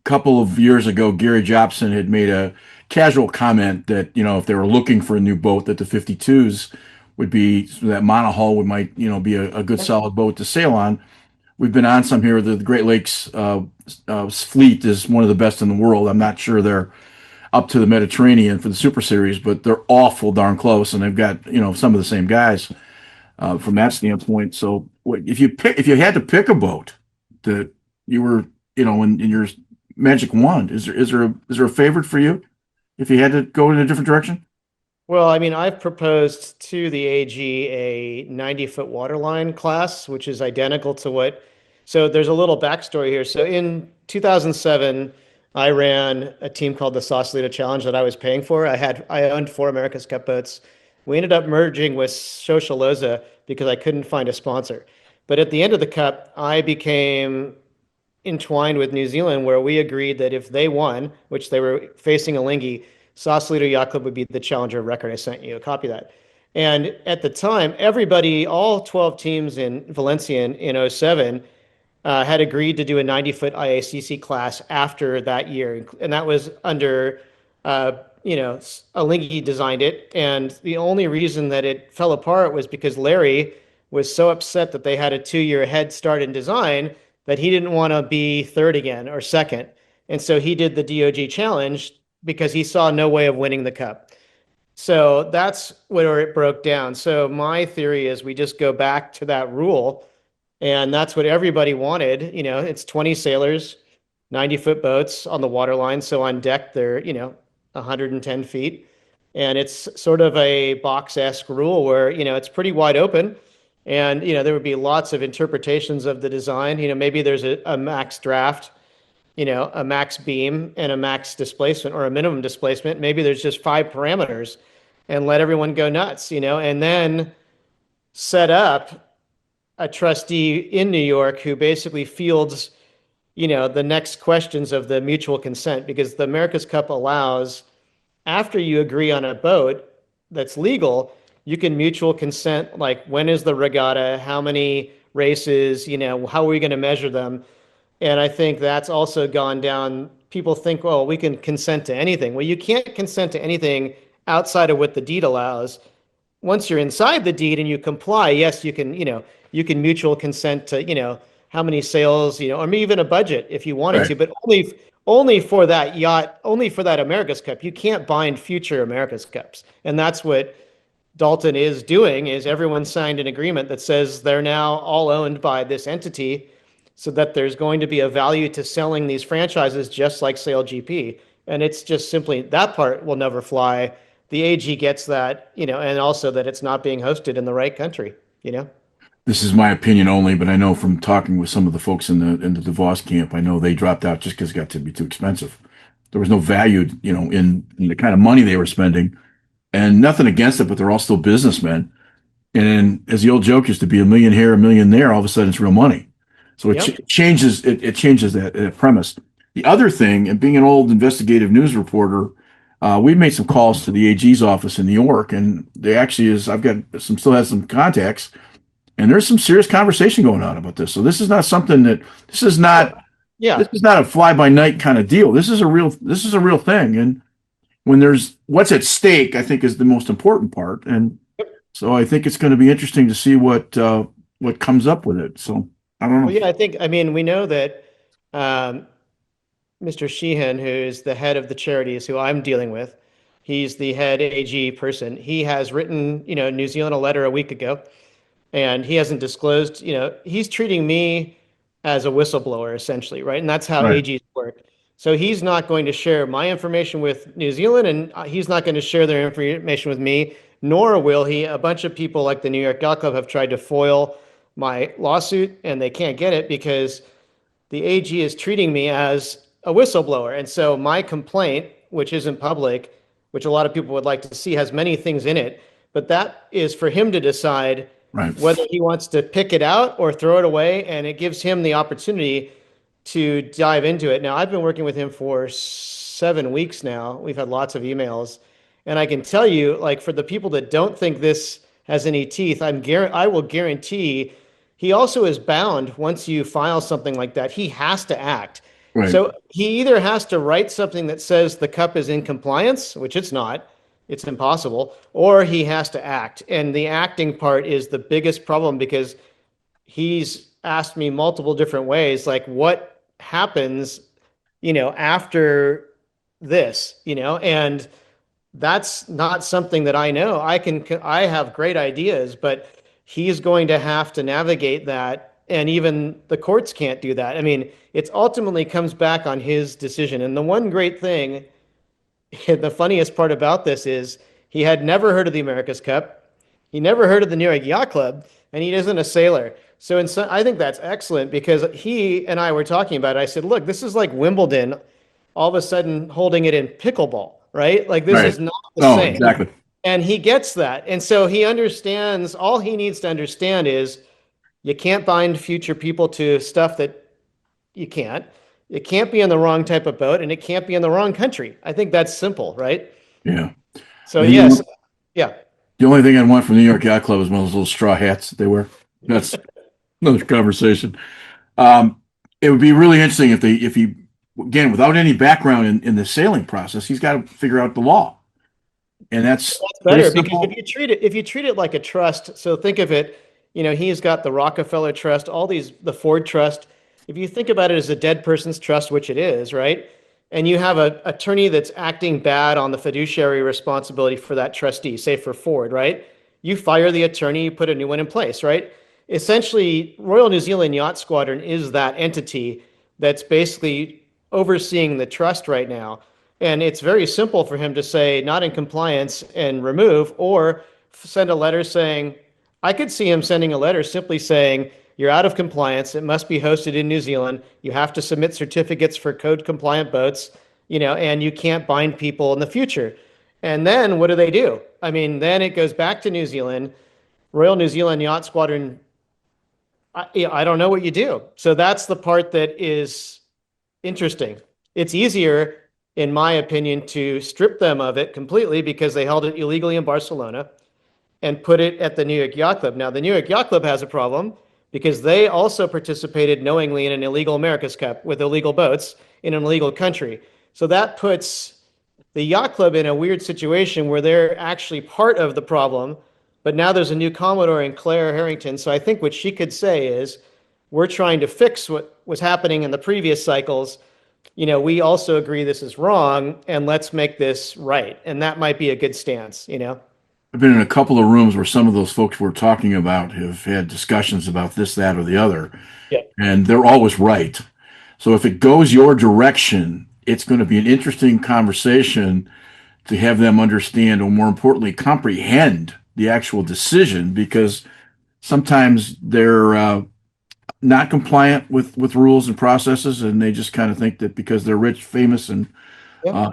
Couple of years ago, Gary Jobson had made a casual comment that, if they were looking for a new boat, that the 52s would be, that monohull might, be a good solid boat to sail on. We've been on some here. The Great Lakes fleet is one of the best in the world. I'm not sure they're up to the Mediterranean for the Super Series, but they're awful darn close, and they've got, some of the same guys from that standpoint. So if you had to pick a boat that you were, in your magic wand, is there a favorite for you if you had to go in a different direction? Well, I mean, I've proposed to the AG a 90-foot waterline class, which is identical to what. So there's a little backstory here. So in 2007, I ran a team called the Sausalito Challenge that I was paying for. I owned 4 America's Cup boats. We ended up merging with Socialoza because I couldn't find a sponsor. But at the end of the Cup, I became entwined with New Zealand, where we agreed that if they won, which they were facing Alinghi, Sausalito Yacht Club would be the challenger of record. I sent you a copy of that. And at the time, everybody, all 12 teams in Valencia in 07, had agreed to do a 90-foot IACC class after that year. And that was under, Alinghi designed it. And the only reason that it fell apart was because Larry was so upset that they had a 2-year head start in design that he didn't want to be third again or second. And so he did the DOG challenge because he saw no way of winning the Cup. So that's where it broke down. So my theory is we just go back to that rule, and that's what everybody wanted. It's 20 sailors, 90-foot boats on the waterline. So on deck, they're, 110 feet. And it's sort of a box-esque rule where, it's pretty wide open. And, there would be lots of interpretations of the design. Maybe there's a max draft, a max beam and a max displacement or a minimum displacement. Maybe there's just 5 parameters and let everyone go nuts, and then set up a trustee in New York who basically fields, the next questions of the mutual consent, because the America's Cup allows, after you agree on a boat that's legal, you can mutual consent, like when is the regatta, how many races, how are we going to measure them? And I think that's also gone down. People think, well, we can consent to anything. Well, you can't consent to anything outside of what the deed allows. Once you're inside the deed and you comply, yes, you can mutual consent to, how many sails, or maybe even a budget if you wanted to, but only for that yacht, only for that America's Cup. You can't bind future America's Cups. And that's what Dalton is doing, is everyone signed an agreement that says they're now all owned by this entity, so that there's going to be a value to selling these franchises just like SailGP. And it's just simply, that part will never fly. The AG gets that, and also that it's not being hosted in the right country, This is my opinion only, but I know from talking with some of the folks in the DeVos camp, I know they dropped out just because it got to be too expensive. There was no value, in the kind of money they were spending. And nothing against it, but they're all still businessmen. And as the old joke used to be, $1 million here, $1 million there, all of a sudden it's real money. So it changes. It changes that premise. The other thing, and being an old investigative news reporter, we made some calls to the AG's office in New York, and they actually still has some contacts, and there's some serious conversation going on about this. So this is not something this is not a fly by night kind of deal. This is a real thing, and when there's what's at stake, I think is the most important part. And so I think it's going to be interesting to see what comes up with it. So I don't know. Well, we know that Mr. Sheehan, who's the head of the charities who I'm dealing with, he's the head AG person. He has written, New Zealand a letter a week ago and he hasn't disclosed, he's treating me as a whistleblower essentially, right? And that's how Right. AGs work. So he's not going to share my information with New Zealand, and he's not going to share their information with me, nor will he. A bunch of people like the New York Yacht Club have tried to foil my lawsuit, and they can't get it because the AG is treating me as a whistleblower. And so my complaint, which isn't public, which a lot of people would like to see, has many things in it, but that is for him to decide Right. whether he wants to pick it out or throw it away. And it gives him the opportunity to dive into it. Now, I've been working with him for 7 weeks now. We've had lots of emails. And I can tell you, like, for the people that don't think this has any teeth, I will guarantee he also is bound once you file something like that. He has to act. Right. So he either has to write something that says the cup is in compliance, which it's not, it's impossible, or he has to act. And the acting part is the biggest problem because he's asked me multiple different ways, like what happens, after this, and that's not something that I know. I have great ideas, but he's going to have to navigate that. And even the courts can't do that. I mean, it ultimately comes back on his decision. And the one great thing, the funniest part about this is he had never heard of the America's Cup. He never heard of the New York Yacht Club, and he isn't a sailor. So I think that's excellent because he and I were talking about it. I said, look, this is like Wimbledon all of a sudden holding it in pickleball, right? Like this Right. is not the same. Exactly. And he gets that. And so he understands, all he needs to understand is you can't bind future people to stuff that you can't. It can't be on the wrong type of boat, and it can't be in the wrong country. I think that's simple, right? Yeah. So And yes, yeah. The only thing I want from the New York Yacht Club is one of those little straw hats that they wear. That's another conversation. It would be really interesting if he, again, without any background in the sailing process, he's got to figure out the law. And that's better pretty because simple. if you treat it like a trust, so think of it, he's got the Rockefeller Trust, the Ford Trust. If you think about it as a dead person's trust, which it is, right? And you have an attorney that's acting bad on the fiduciary responsibility for that trustee, say for Ford, right? You fire the attorney, you put a new one in place, right? Essentially, Royal New Zealand Yacht Squadron is that entity that's basically overseeing the trust right now. And it's very simple for him to say, not in compliance and remove, or send a letter saying, I could see him sending a letter simply saying, you're out of compliance. It must be hosted in New Zealand. You have to submit certificates for code compliant boats, and you can't bind people in the future. And then what do? I mean, then it goes back to New Zealand, Royal New Zealand Yacht Squadron. I don't know what you do. So that's the part that is interesting. It's easier, in my opinion, to strip them of it completely because they held it illegally in Barcelona and put it at the New York Yacht Club. Now, the New York Yacht Club has a problem because they also participated knowingly in an illegal America's Cup with illegal boats in an illegal country. So that puts the Yacht Club in a weird situation where they're actually part of the problem, but now there's a new Commodore in Claire Harrington. So I think what she could say is, we're trying to fix what was happening in the previous cycles. We also agree this is wrong, and let's make this right. And that might be a good stance, I've been in a couple of rooms where some of those folks we're talking about have had discussions about this, that, or the other, Yeah. and they're always right. So if it goes your direction, it's going to be an interesting conversation to have them understand, or more importantly, comprehend the actual decision, because sometimes they're not compliant with rules and processes, and they just kind of think that because they're rich, famous, and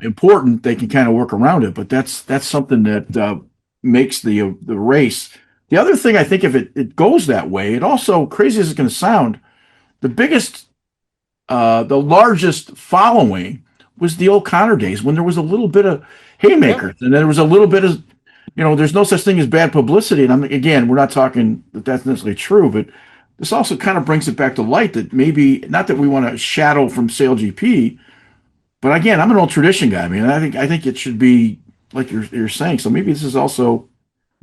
important, they can kind of work around it. But that's something that makes the race. The other thing, I think, if it goes that way, it also, crazy as it's going to sound, the largest following was the O'Connor days, when there was a little bit of haymakers, and there was a little bit of, there's no such thing as bad publicity. And again, we're not talking that that's necessarily true, but this also kind of brings it back to light that maybe, not that we want to shadow from SailGP, but again, I'm an old tradition guy. I mean, I think it should be like you're saying. So maybe this is also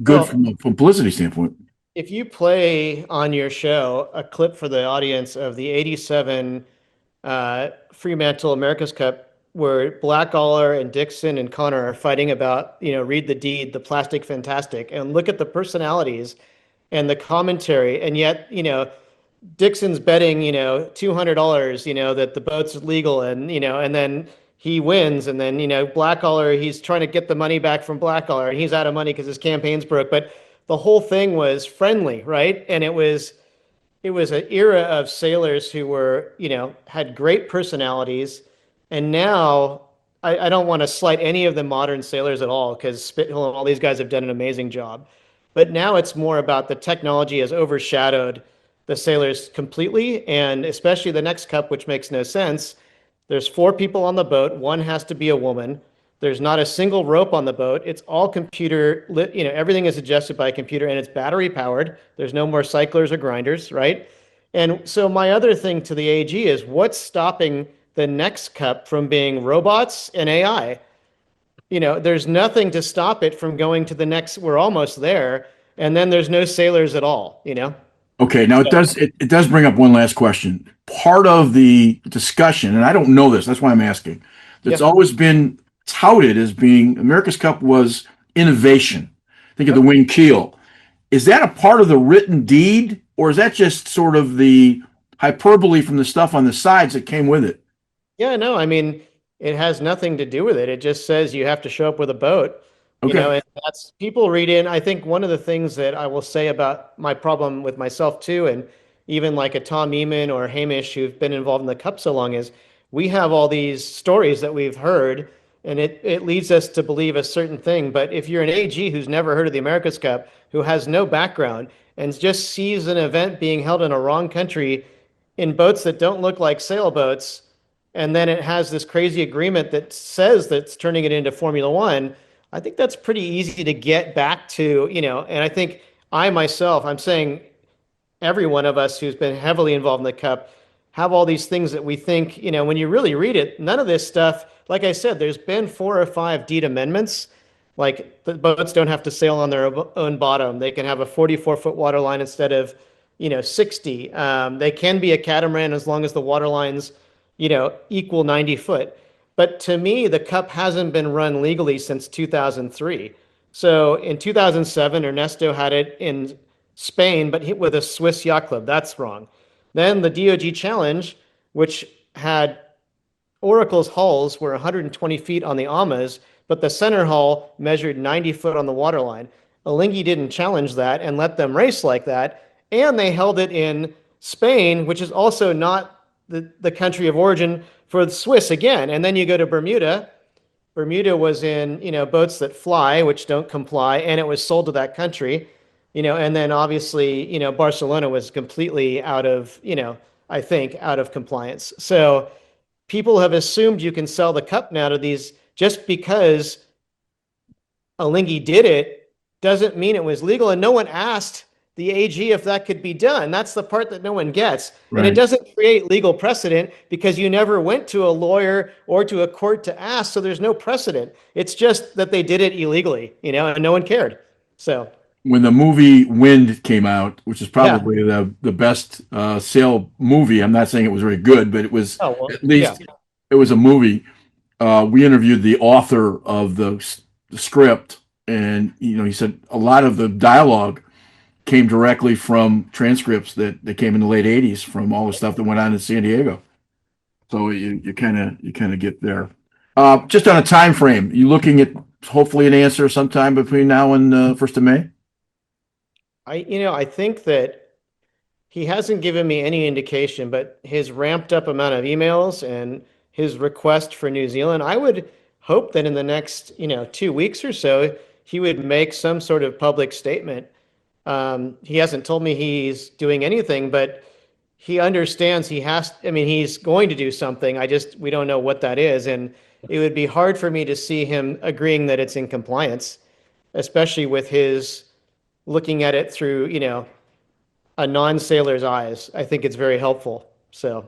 good from a publicity standpoint. If you play on your show a clip for the audience of the 87 Fremantle America's Cup, where Blackaller and Dixon and Connor are fighting about, read the deed, the plastic fantastic, and look at the personalities and the commentary. And yet, Dixon's betting, $200, that the boat's legal, and, and then he wins. And then, Blackcollar, he's trying to get the money back from Blackcollar, and he's out of money because his campaign's broke. But the whole thing was friendly, right? And it was an era of sailors who were, had great personalities. And now I don't want to slight any of the modern sailors at all, because Spithill and all these guys have done an amazing job. But now it's more about the technology has overshadowed the sailors completely. And especially the next cup, which makes no sense. There's 4 people on the boat. One has to be a woman. There's not a single rope on the boat. It's all computer lit, everything is adjusted by a computer, and it's battery powered. There's no more cyclers or grinders, right? And so my other thing to the AG is, what's stopping the next cup from being robots and AI? There's nothing to stop it from going to the next. We're almost there. And then there's no sailors at all, Okay, now it does bring up one last question. Part of the discussion, and I don't know this, that's why I'm asking. That's always been touted as being America's Cup was innovation. Think of the wing keel. Is that a part of the written deed, or is that just sort of the hyperbole from the stuff on the sides that came with it? Yeah, no, I mean, it has nothing to do with it. It just says you have to show up with a boat. And that's, people read in. I think one of the things that I will say about my problem with myself too, and even like a Tom Ehman or Hamish who've been involved in the Cup so long, is we have all these stories that we've heard, and it leads us to believe a certain thing. But if you're an AG who's never heard of the America's Cup, who has no background, and just sees an event being held in a wrong country in boats that don't look like sailboats, and then it has this crazy agreement that says that's turning it into Formula One, I think that's pretty easy to get back to, and I think I'm saying every one of us who's been heavily involved in the Cup have all these things that we think, when you really read it, none of this stuff, like I said, there's been 4 or 5 deed amendments. Like, the boats don't have to sail on their own bottom. They can have a 44-foot water line instead of, 60. They can be a catamaran as long as the water lines, equal 90 foot. But to me, the Cup hasn't been run legally since 2003. So in 2007, Ernesto had it in Spain, but hit with a Swiss Yacht Club. That's wrong. Then the DOG Challenge, which had Oracle's hulls were 120 feet on the Amas, but the center hull measured 90 foot on the waterline. Alinghi didn't challenge that and let them race like that. And they held it in Spain, which is also not the country of origin for the Swiss again. And then you go to Bermuda. Bermuda was in, boats that fly, which don't comply, and it was sold to that country, and then obviously, Barcelona was completely out of, I think, out of compliance. So people have assumed you can sell the Cup now to these, just because Alinghi did it doesn't mean it was legal. And no one asked the AG if that could be done. That's the part that no one gets. Right. And it doesn't create legal precedent because you never went to a lawyer or to a court to ask. So there's no precedent. It's just that they did it illegally, and no one cared. So when the movie Wind came out, which is probably the best sail movie, I'm not saying it was very good, but it was at least it was a movie. We interviewed the author of the script, and he said a lot of the dialogue came directly from transcripts that came in the late 80s from all the stuff that went on in San Diego. So you kind of get there. Just on a time frame, you looking at hopefully an answer sometime between now and 1st of May? I think that he hasn't given me any indication, but his ramped up amount of emails and his request for New Zealand, I would hope that in the next 2 weeks or so, he would make some sort of public statement. He hasn't told me he's doing anything, but he understands he's going to do something. We don't know what that is. And it would be hard for me to see him agreeing that it's in compliance, especially with his looking at it through, a non-sailor's eyes. I think it's very helpful. So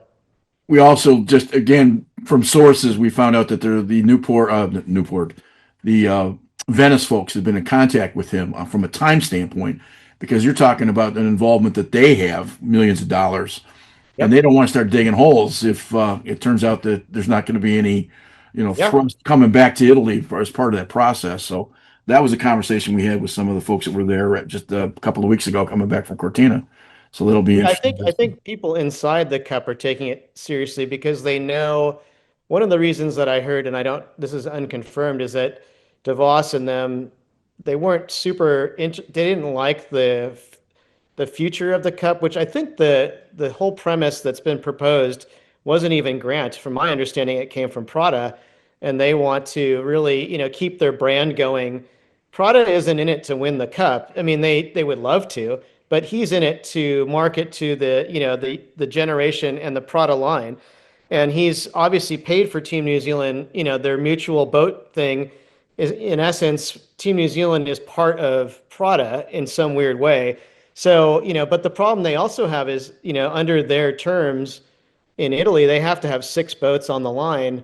we also just, again, from sources, we found out that the Venice folks have been in contact with him from a time standpoint, because you're talking about an involvement that they have millions of dollars, and they don't want to start digging holes if it turns out that there's not going to be any, thrust coming back to Italy as part of that process. So that was a conversation we had with some of the folks that were there just a couple of weeks ago coming back from Cortina. So that'll be interesting. I think people inside the cup are taking it seriously because they know one of the reasons that I heard, and this is unconfirmed, is that DeVos and them, they weren't they didn't like the future of the cup, which I think the whole premise that's been proposed wasn't even Grant. From my understanding, it came from Prada, and they want to really, keep their brand going. Prada isn't in it to win the cup. I mean, they would love to, but he's in it to market to the generation and the Prada line. And he's obviously paid for Team New Zealand. Their mutual boat thing is, in essence, Team New Zealand is part of Prada in some weird way. So, but the problem they also have is, under their terms in Italy, they have to have 6 boats on the line.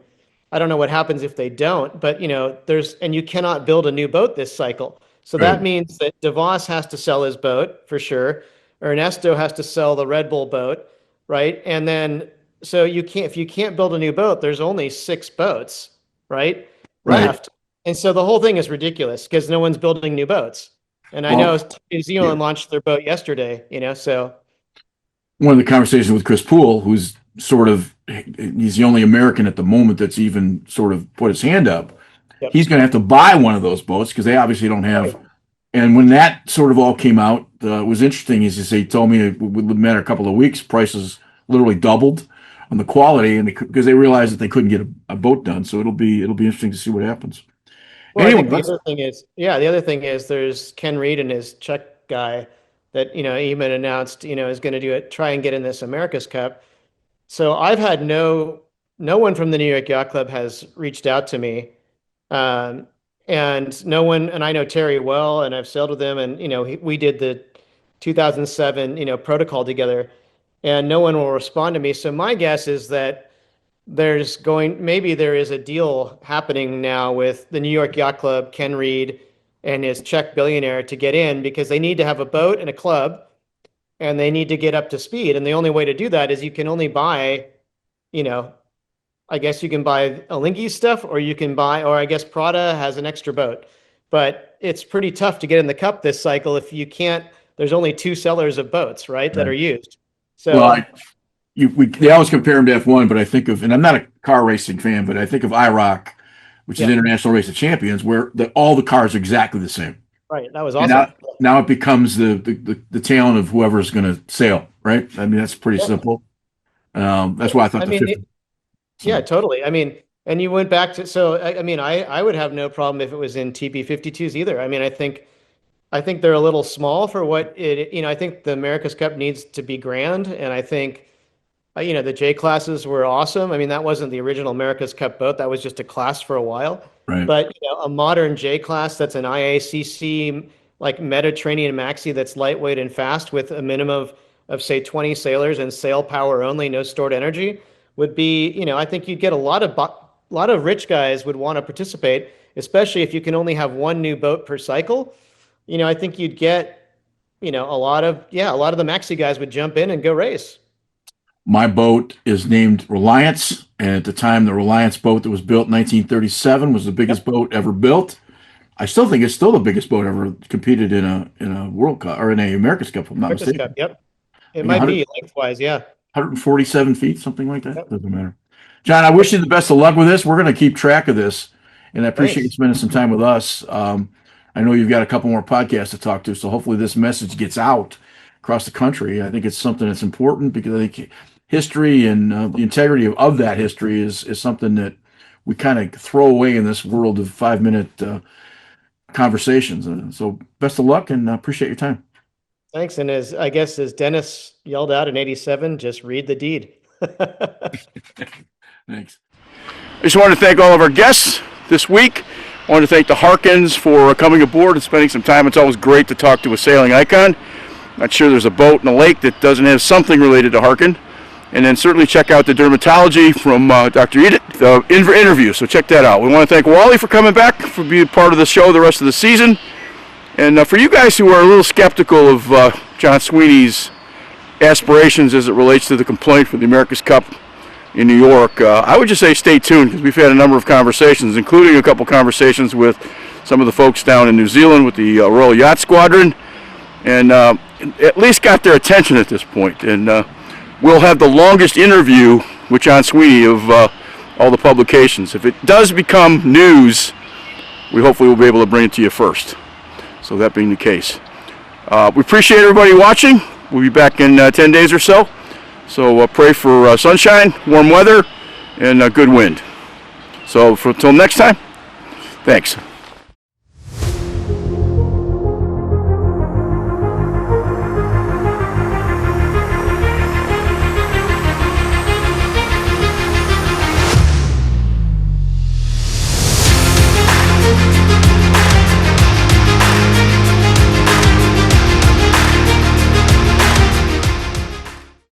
I don't know what happens if they don't, but, and you cannot build a new boat this cycle. So that means that DeVos has to sell his boat for sure. Ernesto has to sell the Red Bull boat, right? And then, so if you can't build a new boat, there's only 6 boats, right? Left. And so the whole thing is ridiculous because no one's building new boats. And I know New Zealand launched their boat yesterday, so. One of the conversations with Chris Poole, who's he's the only American at the moment that's even sort of put his hand up. Yep. He's going to have to buy one of those boats because they obviously don't have. Right. And when that sort of all came out, it was interesting. He told me we met a couple of weeks, prices literally doubled on the quality, and because they realized that they couldn't get a boat done. So it'll be interesting to see what happens. Well, anyway, the other thing is there's Ken Reed and his Czech guy that, Ehman announced, is going to try and get in this America's Cup. So I've had no one from the New York Yacht Club has reached out to me. And no one, and I know Terry well, and I've sailed with him, and, we did the 2007, protocol together, and no one will respond to me. So my guess is that maybe there is a deal happening now with the New York Yacht Club, Ken Reed and his Czech billionaire to get in because they need to have a boat and a club and they need to get up to speed. And the only way to do that is you can only buy, I guess you can buy Alinghi's stuff or I guess Prada has an extra boat, but it's pretty tough to get in the cup this cycle if you can't, there's only 2 sellers of boats, right, that are used. So they always compare him to F1, but I think of, and I'm not a car racing fan, but I think of IROC, which is International Race of Champions, where all the cars are exactly the same. Right, that was awesome. Now it becomes the talent of whoever's going to sail, right? I mean, that's pretty simple. That's why I thought yeah, totally. I mean, and you went back to, so I would have no problem if it was in TP52s either. I mean, I think they're a little small for what it, I think the America's Cup needs to be grand, and I think the J classes were awesome. I mean, that wasn't the original America's Cup boat. That was just a class for a while. Right. But a modern J class that's an IACC like Mediterranean maxi that's lightweight and fast with a minimum of say 20 sailors and sail power only, no stored energy, would be, I think you'd get a lot of rich guys would want to participate, especially if you can only have one new boat per cycle. I think you'd get, a lot of the maxi guys would jump in and go race. My boat is named Reliance, and at the time, the Reliance boat that was built in 1937 was the biggest boat ever built. I still think it's still the biggest boat ever competed in a World Cup or in a America's Cup, if I'm not mistaken. Cup, yep. It might be lengthwise, yeah. 147 feet, something like that. Yep. Doesn't matter. John, I wish you the best of luck with this. We're going to keep track of this, and I appreciate you spending some time with us. I know you've got a couple more podcasts to talk to, so hopefully this message gets out across the country. I think it's something that's important because I think history and the integrity of that history is something that we kind of throw away in this world of 5-minute conversations. So best of luck and appreciate your time. Thanks. And as Dennis yelled out in '87, just read the deed. Thanks. I just want to thank all of our guests this week. I want to thank the Harkens for coming aboard and spending some time. It's always great to talk to a sailing icon. Not sure there's a boat in the lake that doesn't have something related to Harken. And then certainly check out the dermatology from Dr. Edith, the interview. So check that out. We want to thank Wally for coming back, for being part of the show the rest of the season. And for you guys who are a little skeptical of John Sweeney's aspirations as it relates to the complaint for the America's Cup in New York, I would just say stay tuned because we've had a number of conversations, including a couple conversations with some of the folks down in New Zealand with the Royal Yacht Squadron, and at least got their attention at this point. And we'll have the longest interview with John Sweeney of all the publications. If it does become news, we hopefully will be able to bring it to you first. So that being the case. We appreciate everybody watching. We'll be back in 10 days or so. So pray for sunshine, warm weather, and good wind. So until next time, thanks.